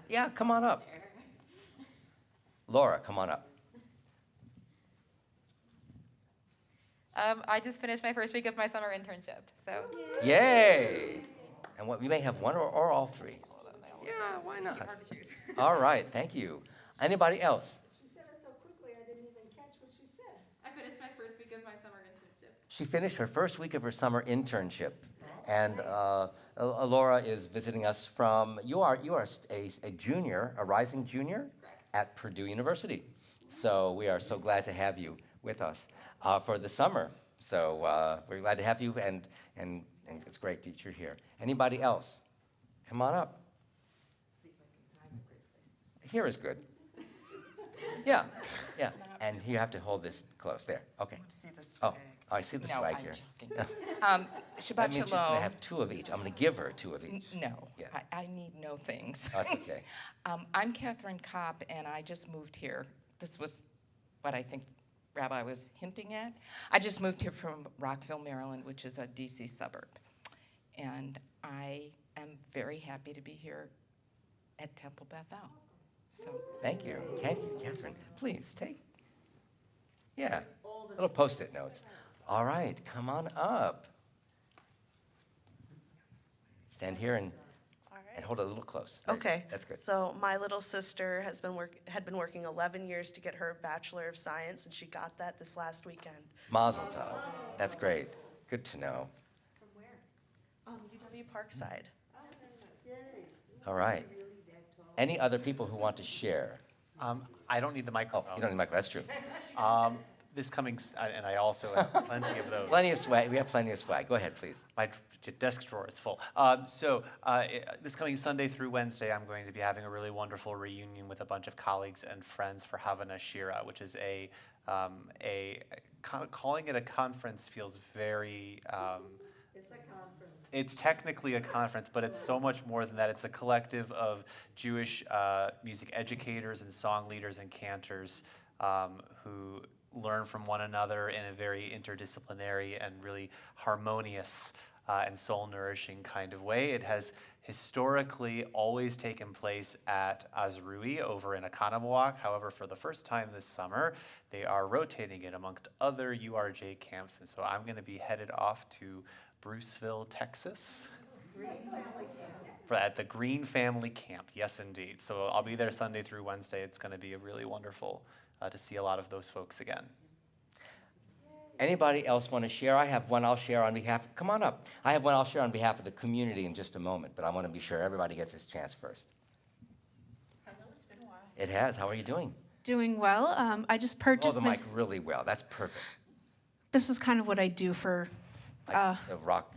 Speaker 6: Yeah, come on up. Laura, come on up.
Speaker 9: I just finished my first week of my summer internship, so.
Speaker 6: Yay! And what, you may have one or all three. Yeah, why not? All right, thank you. Anybody else?
Speaker 1: She said it so quickly, I didn't even catch what she said.
Speaker 9: I finished my first week of my summer internship.
Speaker 6: She finished her first week of her summer internship. And Laura is visiting us from, you are a junior, a rising junior at Purdue University. So we are so glad to have you with us for the summer. So we're glad to have you, and it's great that you're here. Anybody else? Come on up.
Speaker 2: See if I can find a
Speaker 5: Here is good. Yeah, yeah. And you have to hold this close. There. Okay.
Speaker 10: I want to see the
Speaker 5: Oh,
Speaker 10: swag.
Speaker 5: I see the
Speaker 10: No,
Speaker 5: swag
Speaker 10: I'm
Speaker 5: here.
Speaker 10: joking.
Speaker 5: That
Speaker 10: Shabbat
Speaker 5: means she's going to
Speaker 10: Shalom.
Speaker 5: have 2 of each. I'm going to give her 2 of each.
Speaker 10: No,
Speaker 5: Yeah.
Speaker 10: I need no things.
Speaker 5: That's okay.
Speaker 10: I'm Catherine Kopp, and I just moved here. This was what I think Rabbi was hinting at. I just moved here from Rockville, Maryland, which is a D.C. suburb. And I am very happy to be here at Temple Bethel. So,
Speaker 5: Thank you, Catherine. Please take. Yeah, little Post-it notes. All right, come on up. Stand here and hold it a little close. Very
Speaker 11: Okay.
Speaker 5: good. That's good.
Speaker 11: So my little sister had been working 11 years to get her Bachelor of Science, and she got that this last weekend.
Speaker 5: Mazel tov. That's great. Good to know.
Speaker 1: From where?
Speaker 11: UW Parkside.
Speaker 5: All right. Any other people who want to share?
Speaker 6: I don't need the
Speaker 5: Oh,
Speaker 6: microphone.
Speaker 5: you don't need Michael. That's true.
Speaker 6: This coming, and I also have plenty of those.
Speaker 5: Plenty of swag. We have plenty of swag. Go ahead, please.
Speaker 6: My desk drawer is full. This coming Sunday through Wednesday, I'm going to be having a really wonderful reunion with a bunch of colleagues and friends for Havana Shira, which is calling it a conference feels very.
Speaker 1: It's a conference.
Speaker 6: It's technically a conference, but it's so much more than that. It's a collective of Jewish music educators and song leaders and cantors who learn from one another in a very interdisciplinary and really harmonious and soul-nourishing kind of way. It has historically always taken place at Azrui over in Akanabawak. However, for the first time this summer, they are rotating it amongst other URJ camps. And so I'm going to be headed off to Bruceville, Texas. At the Green Family Camp, yes indeed. So I'll be there Sunday through Wednesday. It's going to be really wonderful to see a lot of those folks again.
Speaker 5: Anybody else want to share? I have one I'll share on behalf. Come on up. I have one I'll share on behalf of the community in just a moment, but I want to be sure everybody gets his chance first.
Speaker 10: hello, it's been a while.
Speaker 5: It has. How are you doing?
Speaker 12: Doing well. I just
Speaker 5: Hold
Speaker 12: purchased
Speaker 5: the
Speaker 12: my.
Speaker 5: mic really well. That's perfect.
Speaker 12: This is kind of what I do for.
Speaker 5: Like the rock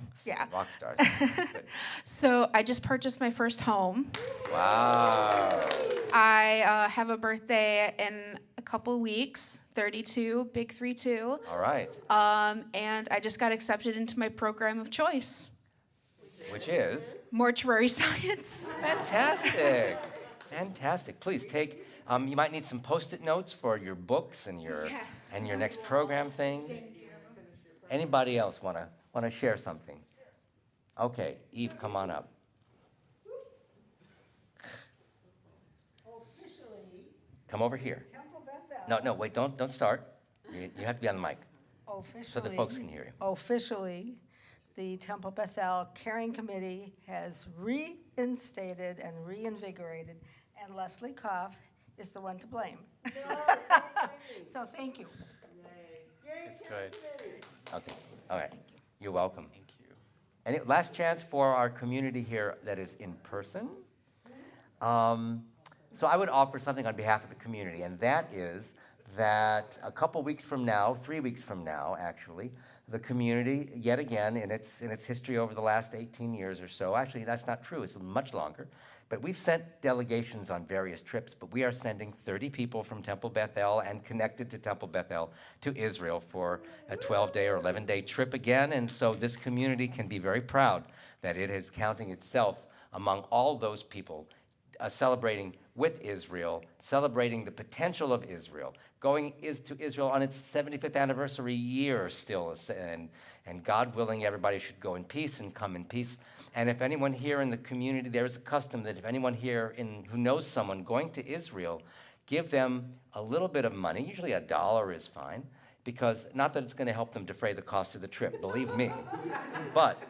Speaker 5: stars. Good.
Speaker 12: So I just purchased my first home.
Speaker 5: Wow.
Speaker 12: I have a birthday in a couple weeks, 32, big 3-2.
Speaker 5: All right.
Speaker 12: And I just got accepted into my program of choice,
Speaker 5: Which is?
Speaker 12: mortuary science.
Speaker 5: Fantastic. Fantastic. Please take, you might need some Post-it notes for your books and your
Speaker 12: Yes.
Speaker 5: and your next program thing. Anybody else want to share something? Okay, Eve, come on up.
Speaker 1: Officially,
Speaker 5: Come over here.
Speaker 1: Temple Bethel.
Speaker 5: No, wait, don't start. You have to be on the mic
Speaker 1: Officially.
Speaker 5: so the folks can hear you.
Speaker 1: Officially, the Temple Bethel Caring Committee has reinstated and reinvigorated, and Leslie Koff is the one to blame. So thank you.
Speaker 6: It's good.
Speaker 5: Okay, all right. You're welcome.
Speaker 6: Thank you.
Speaker 5: Any last chance for our community here that is in person? So I would offer something on behalf of the community, and that is that a couple weeks from now, 3 weeks from now, actually, the community, yet again, in its history over the last 18 years or so, actually, that's not true, it's much longer, but we've sent delegations on various trips, but we are sending 30 people from Temple Bethel and connected to Temple Bethel to Israel for a 12-day or 11-day trip again, and so this community can be very proud that it is counting itself among all those people celebrating with Israel, celebrating the potential of Israel, going to Israel on its 75th anniversary year still, and God willing, everybody should go in peace and come in peace. And if anyone here in the community, there is a custom that if anyone here who knows someone going to Israel, give them a little bit of money, usually $1 is fine, because not that it's going to help them defray the cost of the trip, believe me, but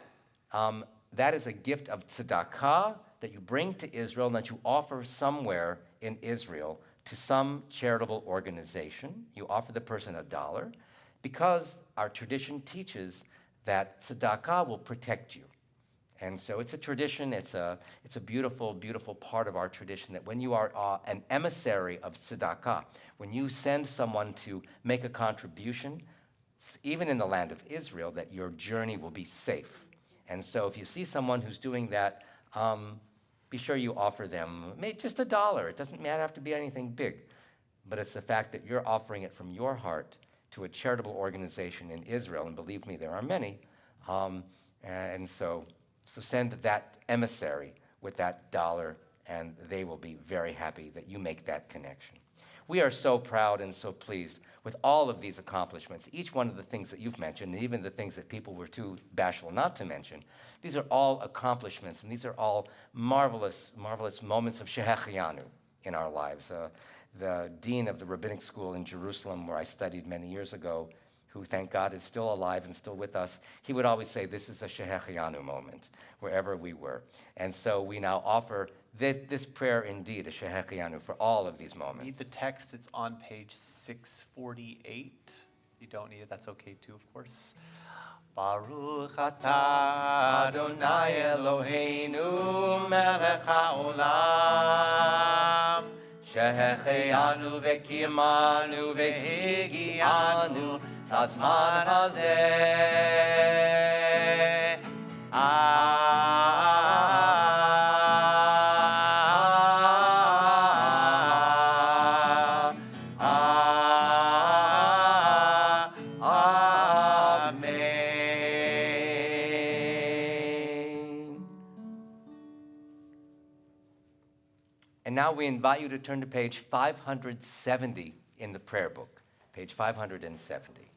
Speaker 5: that is a gift of tzedakah that you bring to Israel and that you offer somewhere in Israel to some charitable organization. You offer the person $1 because our tradition teaches that tzedakah will protect you. And so it's a tradition, it's a beautiful, beautiful part of our tradition that when you are an emissary of tzedakah, when you send someone to make a contribution, even in the land of Israel, that your journey will be safe. And so if you see someone who's doing that, be sure you offer them just $1. It doesn't have to be anything big, but it's the fact that you're offering it from your heart to a charitable organization in Israel, and believe me, there are many. And so send that emissary with that $1, and they will be very happy that you make that connection. We are so proud and so pleased with all of these accomplishments, each one of the things that you've mentioned, and even the things that people were too bashful not to mention. These are all accomplishments, and these are all marvelous, marvelous moments of Shehechianu in our lives. The dean of the rabbinic school in Jerusalem, where I studied many years ago, who, thank God, is still alive and still with us, he would always say, this is a Shehechianu moment, wherever we were. And so we now offer this prayer indeed, a Shehechianu, for all of these moments.
Speaker 6: Read the text, it's on page 648. You don't need it, that's okay too, of course. Baruch atah Adonai Eloheinu melech haolam Shehechianu v'kimanu v'higianu Tazman hazeh
Speaker 5: And now we invite you to turn to page 570 in the prayer book, page 570.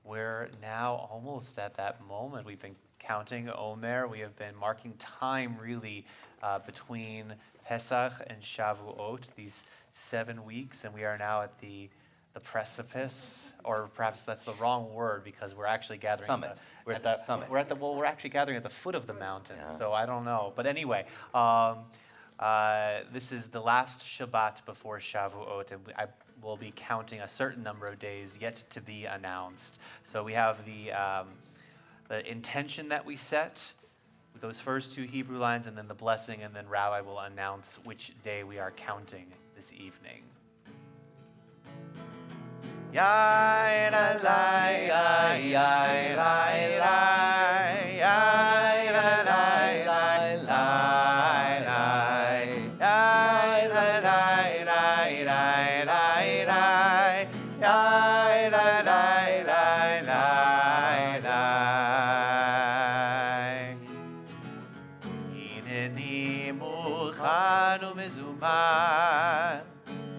Speaker 6: We're now almost at that moment. We've been counting Omer. We have been marking time, really, between Pesach and Shavuot, these 7 weeks, and we are now at the precipice, or perhaps that's the wrong word, because we're actually gathering
Speaker 5: Summit. We're at the summit.
Speaker 6: We're actually gathering at the foot of the mountain, so I don't know. But anyway, this is the last Shabbat before Shavuot, and I will be counting a certain number of days yet to be announced. So we have the intention that we set with those first 2 Hebrew lines, and then the blessing, and then Rabbi will announce which day we are counting this evening. Yai la la la yai la la yai la la la la.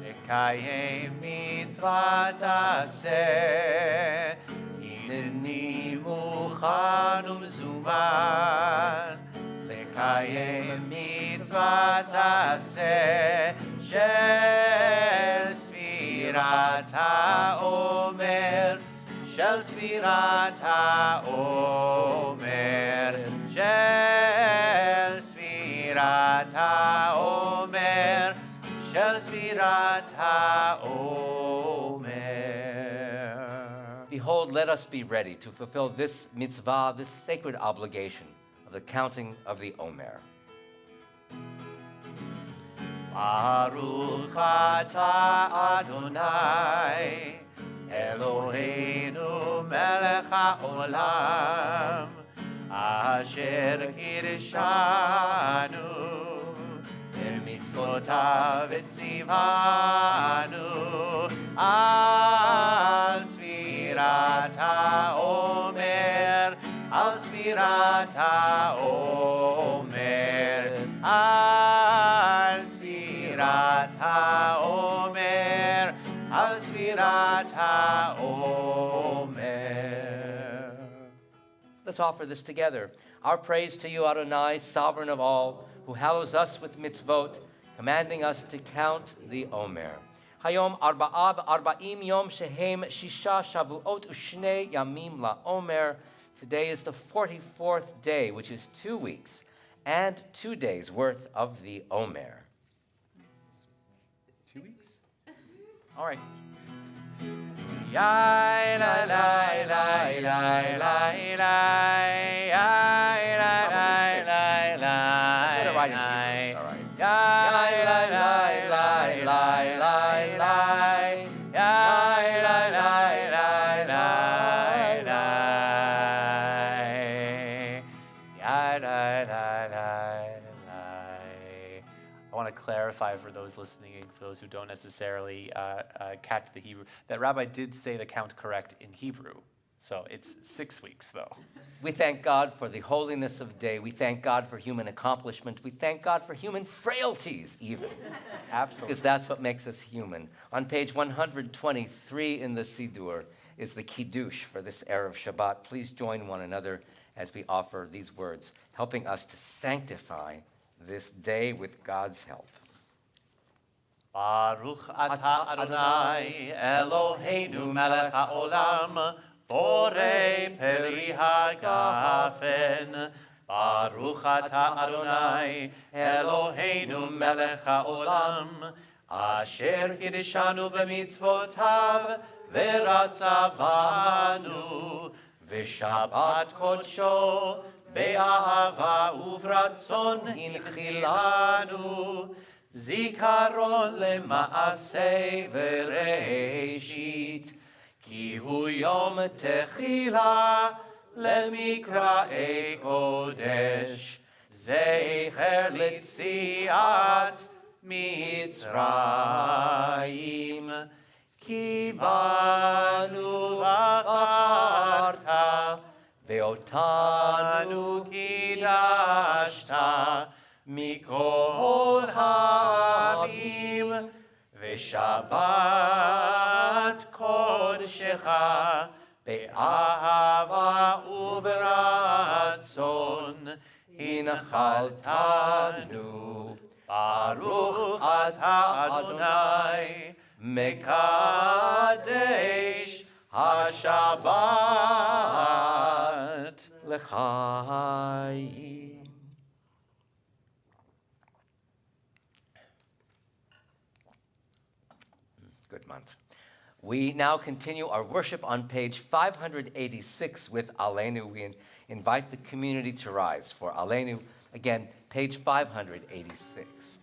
Speaker 6: Lekayem mitzvah taseh, hineni muchan u'mezuman. Lekayem mitzvah taseh, shel sfirat ha'omer, shel sfirat ha'omer, shel sfirat ha'omer. Shel sfirat ha'omer.
Speaker 5: Behold, let us be ready to fulfill this mitzvah, this sacred obligation of the counting of the Omer.
Speaker 6: Baruch atah Adonai Eloheinu melech haolam asher kirshanu mitzvotav etzivanu al sfirat ha'omer, al sfirat ha'omer, al sfirat ha'omer, al sfirat ha'omer.
Speaker 5: Let's offer this together. Our praise to you, Adonai, sovereign of all, who hallows us with mitzvot, commanding us to count the Omer. Hayom arba'a arba'im yom shehem shisha shavuot u'shnei yamim la'omer. Today is the 44th day, which is 2 weeks and 2 days worth of the Omer.
Speaker 6: 2 weeks? All right. Yai la la la la la la yai la la la la.
Speaker 5: All right.
Speaker 6: Yai la la la la la la yai la la la la la yai la la la la. clarify for those listening, for those who don't necessarily catch the Hebrew, that Rabbi did say the count correct in Hebrew. So it's 6 weeks, though.
Speaker 5: We thank God for the holiness of day. We thank God for human accomplishment. We thank God for human frailties, even.
Speaker 6: Absolutely.
Speaker 5: Because that's what makes us human. On page 123 in the siddur is the kiddush for this Erev Shabbat. Please join one another as we offer these words, helping us to sanctify this day with God's help.
Speaker 6: Baruch atah Adonai Eloheinu melech haolam borei peri hagafen. Baruch atah Adonai Eloheinu melech haolam asher kiddushanu b'mitzvotav v'ratzavanu v'shabbat kodsho be'ahava uvratzon hinchilanu zikaron lema'aseh v'reishit ki hu yom techila lemikra'ei kodesh zecher litziat mitzrayim ki banu v'acharta ve'otanu kidashta mikol ha'amim ve'shabbat kodeshecha be'ahava uveratzon hinchaltanu. Baruch atah Adonai mekadesh hashabbat l'chaim. Good month. We now continue our worship on page 586 with Aleinu. We invite the community to rise for Aleinu. Again, page 586.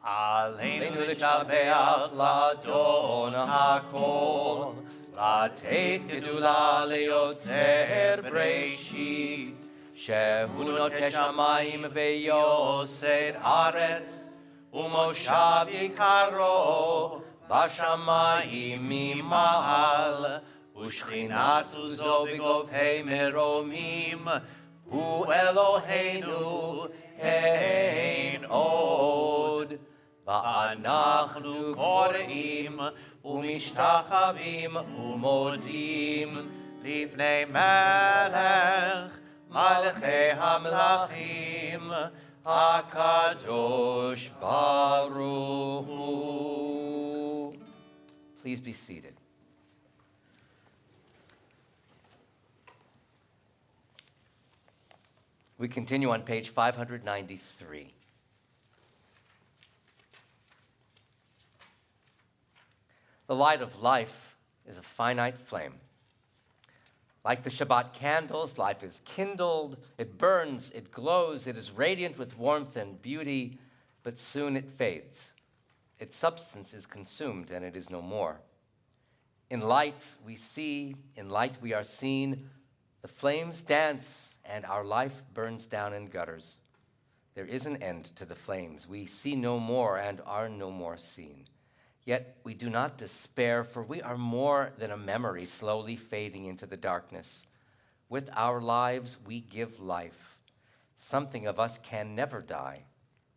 Speaker 6: Aleinu l'shabeach Lador hakol, לתת גדולה ליוצר בראשית, שהוא נוטה שמיים ויוסד ארץ, ומושב יקרו בשמיים ממעל, ושכינת עוזו בגובהי מרומים, הוא אלוהינו אין עוד. ואנחנו קוראים ומשתחווים ומודים לפני מלך מלכי המלכים הקדוש ברוך הוא. Please be seated. We continue on page 593. The light of life is a finite flame. Like the Shabbat candles, life is kindled, it burns, it glows, it is radiant with warmth and beauty, but soon it fades. Its substance is consumed, and it is no more. In light we see, in light we are seen, the flames dance, and our life burns down in gutters. There is an end to the flames. We see no more and are no more seen. Yet we do not despair, for we are more than a memory slowly fading into the darkness. With our lives, we give life. Something of us can never die.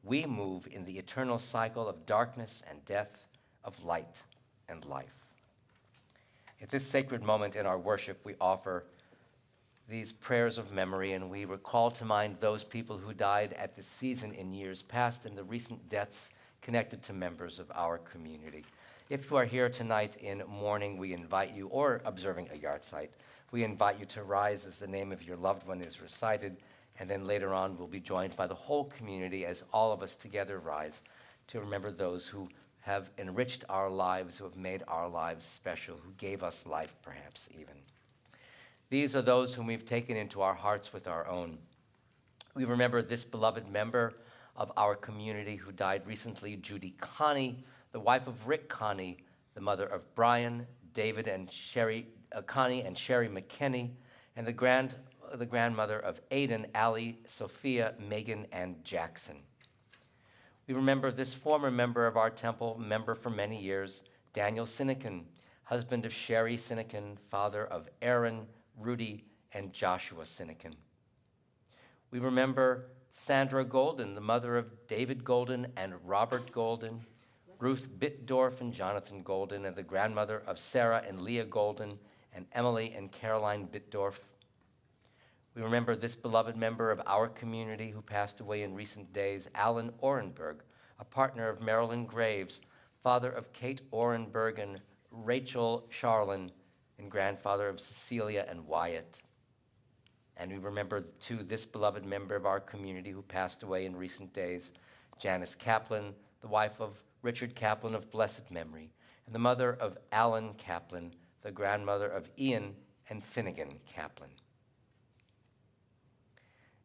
Speaker 6: We move in the eternal cycle of darkness and death, of light and life. At this sacred moment in our worship, we offer these prayers of memory, and we recall to mind those people who died at this season in years past and the recent deaths connected to members of our community. If you are here tonight in mourning, we invite you, or observing a yard site, we invite you to rise as the name of your loved one is recited, and then later on we'll be joined by the whole community as all of us together rise to remember those who have enriched our lives, who have made our lives special, who gave us life perhaps even. These are those whom we've taken into our hearts with our own. We remember this beloved member of our community who died recently, Judy Connie, the wife of Rick Connie, the mother of Brian, David, and Sherry Connie and Sherry McKinney, and the grandmother of Aiden, Allie, Sophia, Megan, and Jackson.
Speaker 5: We remember this former member of our temple, member for many years, Daniel Sinekin, husband of Sherry Sinekin, father of Aaron, Rudy, and Joshua Sinekin. We remember Sandra Golden, the mother of David Golden and Robert Golden, Ruth Bittdorf and Jonathan Golden, and the grandmother of Sarah and Leah Golden, and Emily and Caroline Bittdorf. We remember this beloved member of our community who passed away in recent days, Alan Orenberg, a partner of Marilyn Graves, father of Kate Orenberg and Rachel Charlin, and grandfather of Cecilia and Wyatt. And we remember, too, this beloved member of our community who passed away in recent days, Janice Kaplan, the wife of Richard Kaplan of blessed memory, and the mother of Alan Kaplan, the grandmother of Ian and Finnegan Kaplan.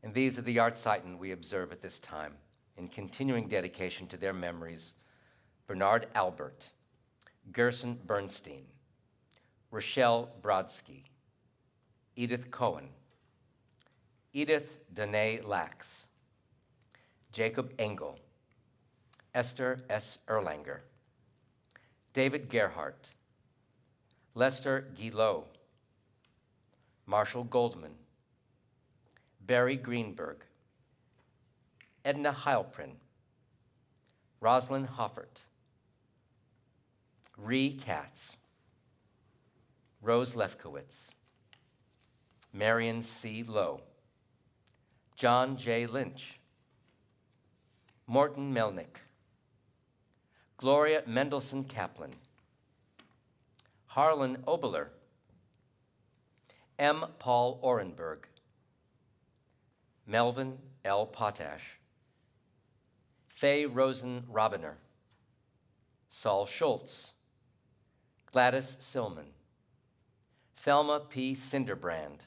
Speaker 5: And these are the Yartzeiten we observe at this time, in continuing dedication to their memories: Bernard Albert, Gerson Bernstein, Rochelle Brodsky, Edith Cohen, Edith Danae Lax, Jacob Engel, Esther S. Erlanger, David Gerhardt, Lester Guillot, Marshall Goldman, Barry Greenberg, Edna Heilprin, Rosalind Hoffert, Ree Katz, Rose Lefkowitz, Marion C. Lowe, John J. Lynch, Morton Melnick, Gloria Mendelson Kaplan, Harlan Obeler, M. Paul Orenberg, Melvin L. Potash, Faye Rosen Robiner, Saul Schultz, Gladys Silman, Thelma P. Cinderbrand,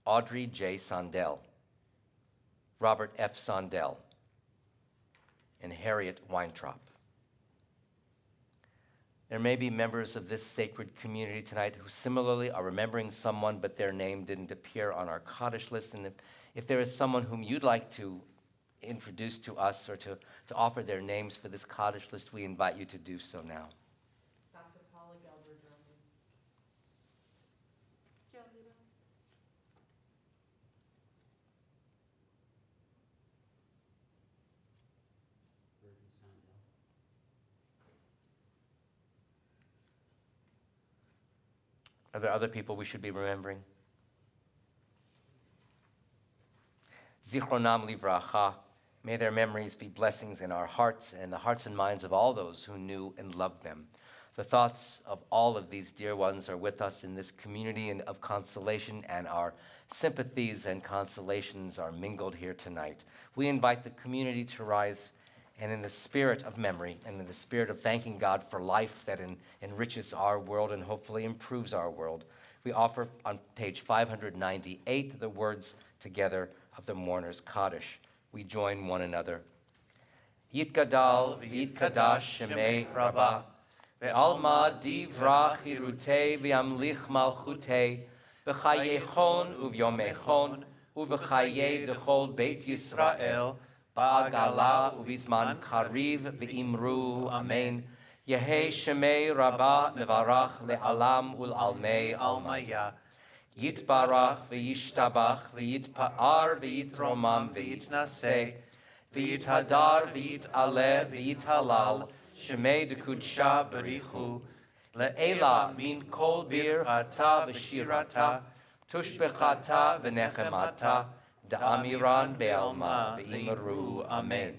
Speaker 5: Audrey J. Sondell, Robert F. Sondell, and Harriet Weintraub. There may be members of this sacred community tonight who similarly are remembering someone, but their name didn't appear on our Kaddish list. And if there is someone whom you'd like to introduce to us or to offer their names for this Kaddish list, we invite you to do so now.
Speaker 2: Dr. Paula Gelber-Drummond.
Speaker 9: Joe Ludo.
Speaker 5: Are there other people we should be remembering? Zichronam livracha. May their memories be blessings in our hearts and the hearts and minds of all those who knew and loved them. The thoughts of all of these dear ones are with us in this community and of consolation, and our sympathies and consolations are mingled here tonight. We invite the community to rise, and in the spirit of memory and in the spirit of thanking God for life that enriches our world and hopefully improves our world, we offer on page 598 the words together of the mourner's Kaddish. We join one another. Yitgadal v'yitkadash shemei Rabbah, ve'alma divra chirutei v'yamlich malchutei, v'chayechon uvyomechon, uv'chayei dechol Beit Yisrael, ba'agala uvizman kariv v'imru amen. Yehei shemei Rabbah mevarach le'alam ul'almei almaya. Yitbarach v'yishtabach v'yitpa'ar v'yitromam v'yitnaseh v'yithadar v'yitaleh v'yithalal shemei dekudsha berichu le'ela min kol bir hata v'shirata tushbechata v'nechemata da'amiran be'alma v'imru amen.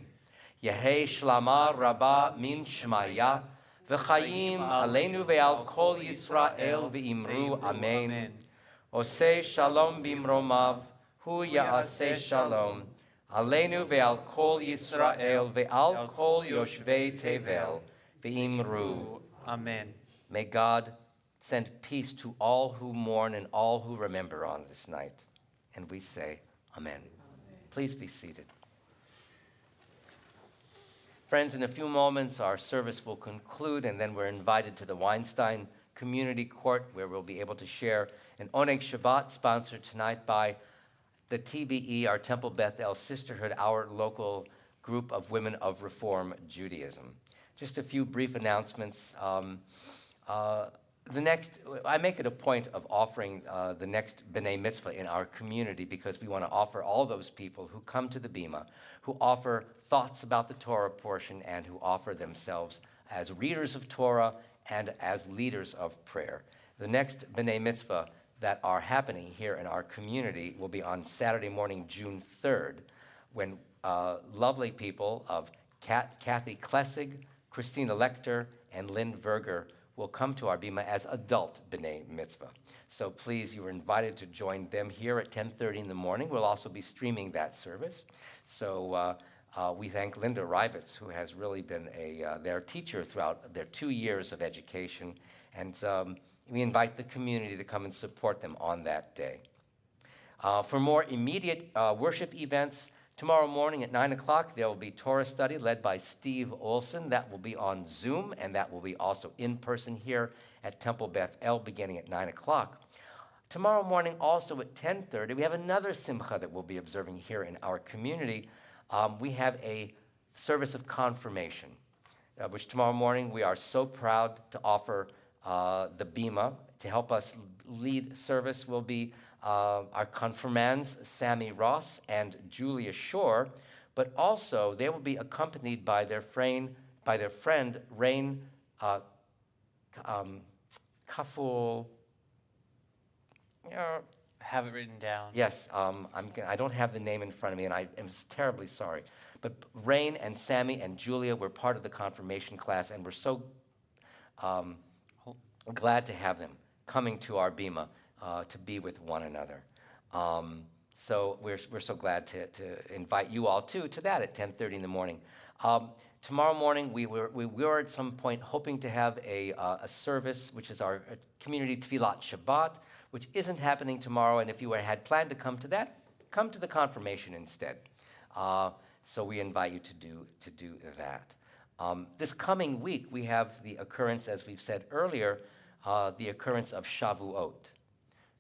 Speaker 5: Yehei shlama rabba min shmaya v'chayim aleinu ve'al kol Yisrael v'imru amen. Oseh shalom bimromav, hu ya'aseh shalom, aleinu ve'al kol Yisrael ve'al kol yoshvei tevel, ve'imru.
Speaker 6: Amen.
Speaker 5: May God send peace to all who mourn and all who remember on this night. And we say, Amen. Please be seated. Friends, in a few moments, our service will conclude, and then we're invited to the Weinstein Community Court, where we'll be able to share an Oneg Shabbat sponsored tonight by the TBE, our Temple Beth El Sisterhood, our local group of women of Reform Judaism. Just a few brief announcements. I make it a point of offering the next B'nai Mitzvah in our community because we want to offer all those people who come to the Bima, who offer thoughts about the Torah portion and who offer themselves as readers of Torah and as leaders of prayer. The next B'nai Mitzvah that are happening here in our community will be on Saturday morning, June 3rd, when lovely people of Kathy Klessig, Christina Lecter, and Lynn Verger will come to our Bima as adult B'nai Mitzvah. So please, you are invited to join them here at 10:30 in the morning. We'll also be streaming that service. So we thank Linda Rivitz, who has really been their teacher throughout their 2 years of education. And we invite the community to come and support them on that day. For more immediate worship events, tomorrow morning at 9 o'clock, there will be Torah study led by Steve Olson. That will be on Zoom, and that will be also in person here at Temple Beth El beginning at 9 o'clock. Tomorrow morning, also at 10:30, we have another simcha that we'll be observing here in our community. We have a service of confirmation, which tomorrow morning we are so proud to offer the Bima. To help us lead service will be our confirmands, Sammy Ross and Julia Shore, but also they will be accompanied by their friend Rain Kaful.
Speaker 6: Have it written down.
Speaker 5: Yes, I don't have the name in front of me, and I am terribly sorry. But Rain and Sammy and Julia were part of the confirmation class, and we're so glad to have them coming to our Bima to be with one another. So we're so glad to invite you all to that at 10:30 in the morning. Tomorrow morning, we were at some point hoping to have a service, which is our community Tfilat Shabbat, which isn't happening tomorrow. And if you had planned to come to that, come to the confirmation instead. So we invite you to do that. This coming week, we have the occurrence, as we've said earlier, the occurrence of Shavuot.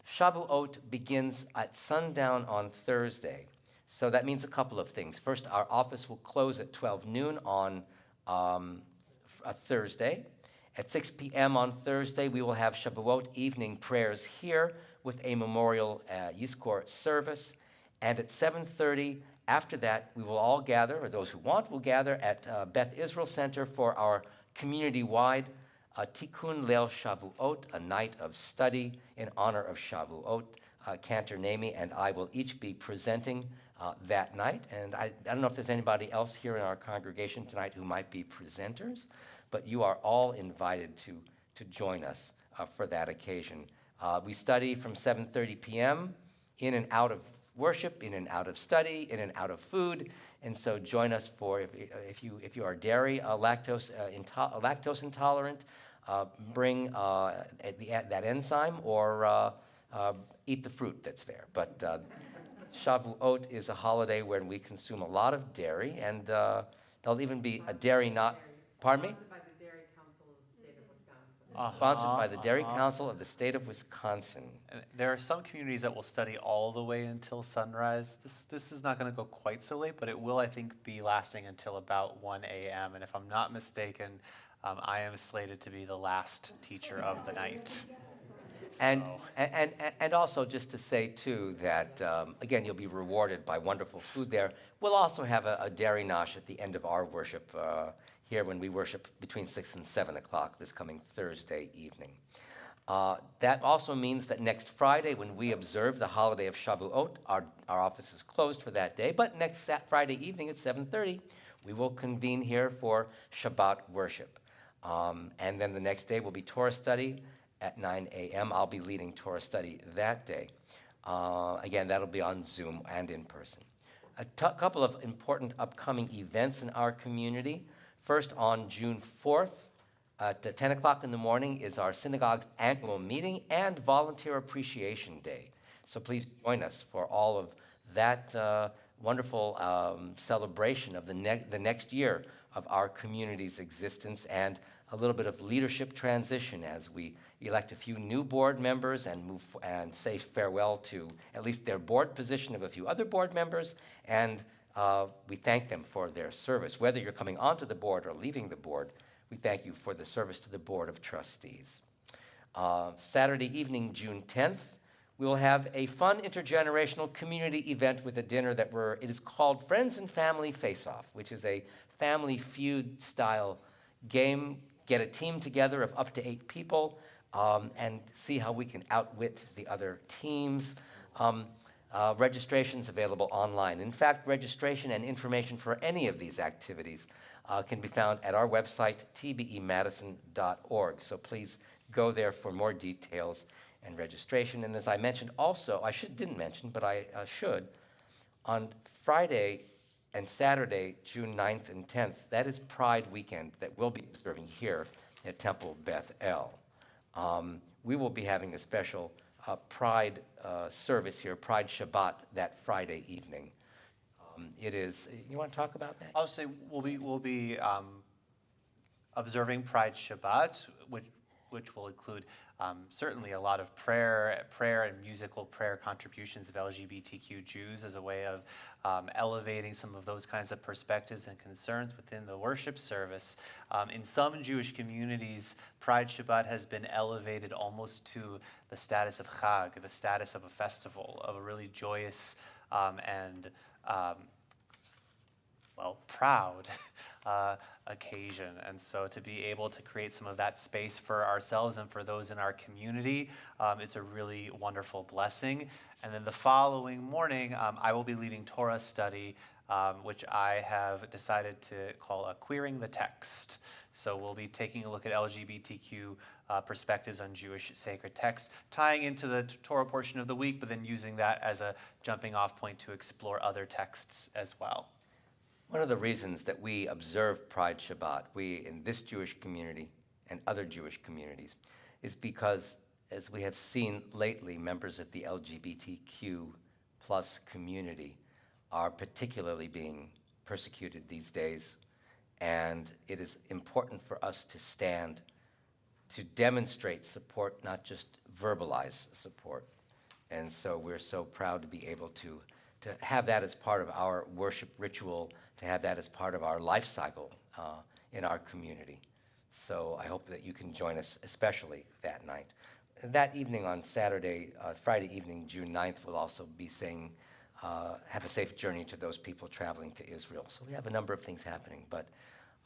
Speaker 5: Shavuot begins at sundown on Thursday. So that means a couple of things. First, our office will close at 12 noon on a Thursday. At 6 p.m. on Thursday, we will have Shavuot evening prayers here with a memorial Yizkor service. And at 7:30, after that, we will all gather, or those who want will gather, at Beth Israel Center for our community-wide Tikkun Leil Shavuot, a night of study in honor of Shavuot. Cantor Nami and I will each be presenting that night. And I don't know if there's anybody else here in our congregation tonight who might be presenters, but you are all invited to join us for that occasion. We study from 7:30 p.m. in and out of worship, in and out of study, in and out of food. And so join us for, if you are dairy lactose intolerant, bring that enzyme or eat the fruit that's there. But Shavuot is a holiday when we consume a lot of dairy, and there'll even be a dairy not. Pardon me? Sponsored by the Dairy Council of the State of Wisconsin.
Speaker 6: And there are some communities that will study all the way until sunrise. This is not going to go quite so late, but it will, I think, be lasting until about 1 a.m. And if I'm not mistaken, I am slated to be the last teacher of the night.
Speaker 5: And also just to say, too, that, again, you'll be rewarded by wonderful food there. We'll also have a dairy nosh at the end of our worship here when we worship between 6 and 7 o'clock this coming Thursday evening. That also means that next Friday, when we observe the holiday of Shavuot, our office is closed for that day. But next Friday evening at 7:30, we will convene here for Shabbat worship. And then the next day will be Torah study at 9 a.m. I'll be leading Torah study that day. Again, that'll be on Zoom and in person. A couple of important upcoming events in our community. First, on June 4th, at 10 o'clock in the morning, is our synagogue's annual meeting and Volunteer Appreciation Day. So please join us for all of that wonderful celebration of the next year of our community's existence, and a little bit of leadership transition as we elect a few new board members and say farewell to at least their board position of a few other board members, and we thank them for their service. Whether you're coming onto the board or leaving the board, we thank you for the service to the Board of Trustees. Saturday evening, June 10th, we will have a fun intergenerational community event with a dinner it is called Friends and Family Face-Off, which is a family feud style game. Get a team together of up to 8 people and see how we can outwit the other teams. Registration's available online. In fact, registration and information for any of these activities can be found at our website, tbemadison.org. So please go there for more details and registration. And as I mentioned also, didn't mention, but I should, on Friday and Saturday, June 9th and 10th, that is Pride weekend that we'll be observing here at Temple Beth El. We will be having a special Pride service here, Pride Shabbat, that Friday evening. It is, you want to talk about that?
Speaker 6: I'll say we'll be observing Pride Shabbat, which will include certainly a lot of prayer and musical prayer contributions of LGBTQ Jews as a way of elevating some of those kinds of perspectives and concerns within the worship service. In some Jewish communities, Pride Shabbat has been elevated almost to the status of Chag, the status of a festival, of a really joyous and proud occasion. And so to be able to create some of that space for ourselves and for those in our community, it's a really wonderful blessing. And then the following morning, I will be leading Torah study, which I have decided to call Queering the Text. So we'll be taking a look at LGBTQ perspectives on Jewish sacred text, tying into the Torah portion of the week, but then using that as a jumping off point to explore other texts as well.
Speaker 5: One of the reasons that we observe Pride Shabbat, we in this Jewish community and other Jewish communities, is because, as we have seen lately, members of the LGBTQ plus community are particularly being persecuted these days. And it is important for us to stand to demonstrate support, not just verbalize support. And so we're so proud to be able to have that as part of our worship ritual, to have that as part of our life cycle in our community. So I hope that you can join us, especially that night. That evening on Friday evening, June 9th, we'll also be saying, have a safe journey to those people traveling to Israel. So we have a number of things happening, but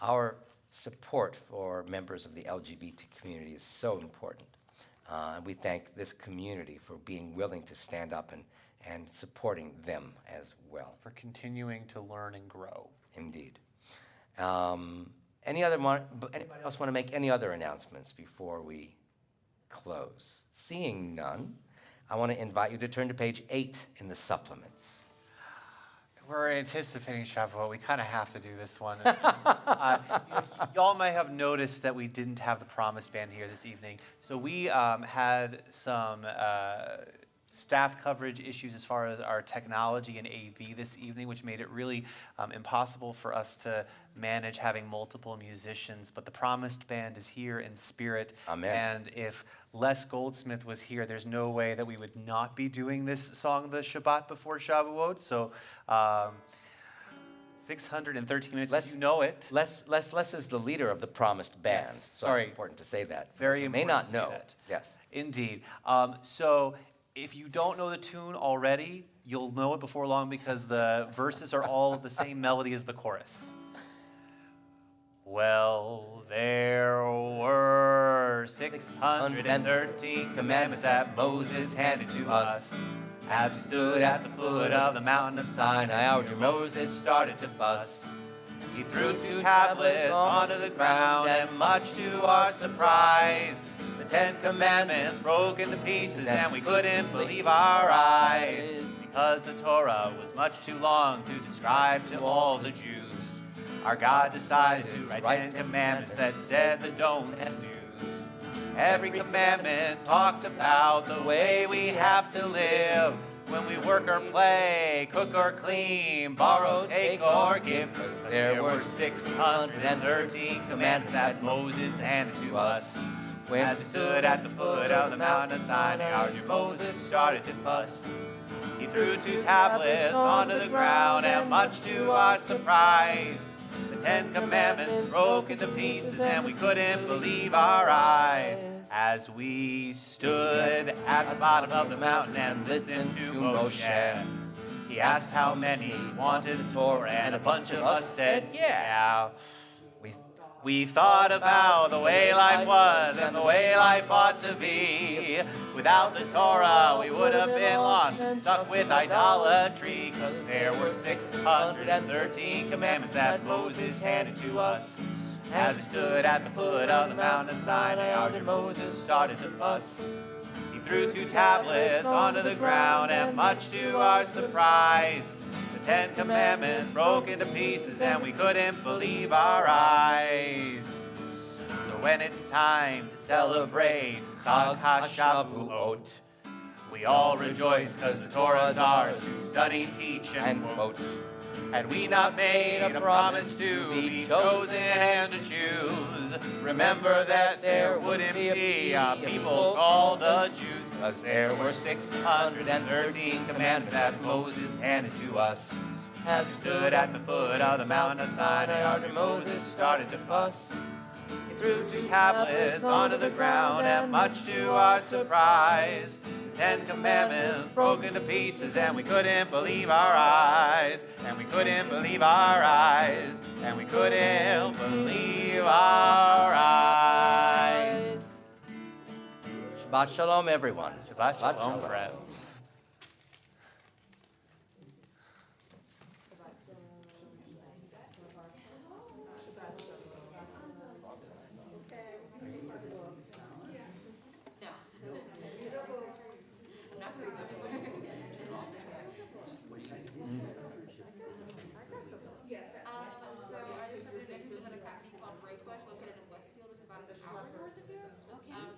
Speaker 5: our support for members of the LGBT community is so important. And we thank this community for being willing to stand up and supporting them as well.
Speaker 6: For continuing to learn and grow.
Speaker 5: Indeed. Anybody else want to make any other announcements before we close? Seeing none, I want to invite you to turn to page 8 in the supplements.
Speaker 6: We're anticipating Shavuot. We kind of have to do this one. Y'all may have noticed that we didn't have the Promise Band here this evening. So we had some staff coverage issues as far as our technology and AV this evening, which made it really impossible for us to manage having multiple musicians. But the Promised Band is here in spirit.
Speaker 5: Amen.
Speaker 6: And if Les Goldsmith was here, there's no way that we would not be doing this song, the Shabbat before Shavuot. So 613 minutes, you know it.
Speaker 5: Les is the leader of the Promised Band.
Speaker 6: Yes,
Speaker 5: so
Speaker 6: sorry.
Speaker 5: It's important to say that.
Speaker 6: Very
Speaker 5: you
Speaker 6: important
Speaker 5: may not
Speaker 6: to say
Speaker 5: know.
Speaker 6: that.
Speaker 5: Yes.
Speaker 6: Indeed. So if you don't know the tune already, you'll know it before long because the verses are all the same melody as the chorus. Well, there were 613 commandments that Moses handed to us. As we stood at the foot of the mountain of Sinai, our dear Moses started to fuss. He threw 2 tablets onto the ground, and much to our surprise, the 10 commandments broke into pieces, and we couldn't believe our eyes, because the Torah was much too long to describe to all the Jews. Our God decided to write 10 commandments that said the don'ts and do's. Every commandment talked about the way we have to live when we work or play, cook or clean, borrow, take or give. There were 613 commandments that Moses handed to us. As we stood at the foot of the mountain of Sinai, our dear Moses started to fuss. He threw 2 tablets onto the ground, and much to our surprise, the 10 Commandments broke into pieces, and we couldn't believe our eyes. As we stood at the bottom of the mountain and listened to Moshe, he asked how many wanted the Torah, and a bunch of us said, yeah. We thought about the way life was and the way life ought to be. Without the Torah, we would have been lost and stuck with idolatry, 'cause there were 613 commandments that Moses handed to us. As we stood at the foot of the mountain of Sinai, our dear Moses started to fuss. He threw 2 tablets onto the ground, and much to our surprise, the 10 Commandments broke into pieces, and we couldn't believe our eyes. So when it's time to celebrate Chag HaShavuot, we all rejoice, 'cause the Torah's ours to study, teach, and quote. Had we not made a promise to be chosen and to choose, remember that there wouldn't be a people called the Jews, 'cause there were 613 commandments that Moses handed to us. As we stood at the foot of the mountain of Sinai, our dear Moses started to fuss. He threw 2 tablets onto the ground, and much to our surprise, the 10 Commandments broke into pieces, and we couldn't believe our eyes. And we couldn't believe our eyes. And we couldn't believe our eyes.
Speaker 5: Shabbat Shalom, everyone.
Speaker 6: Shabbat Shalom, friends.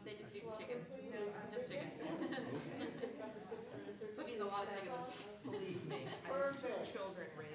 Speaker 9: They just do chicken. Just chicken. But means a lot of chicken. Believe me. I have 2 children raised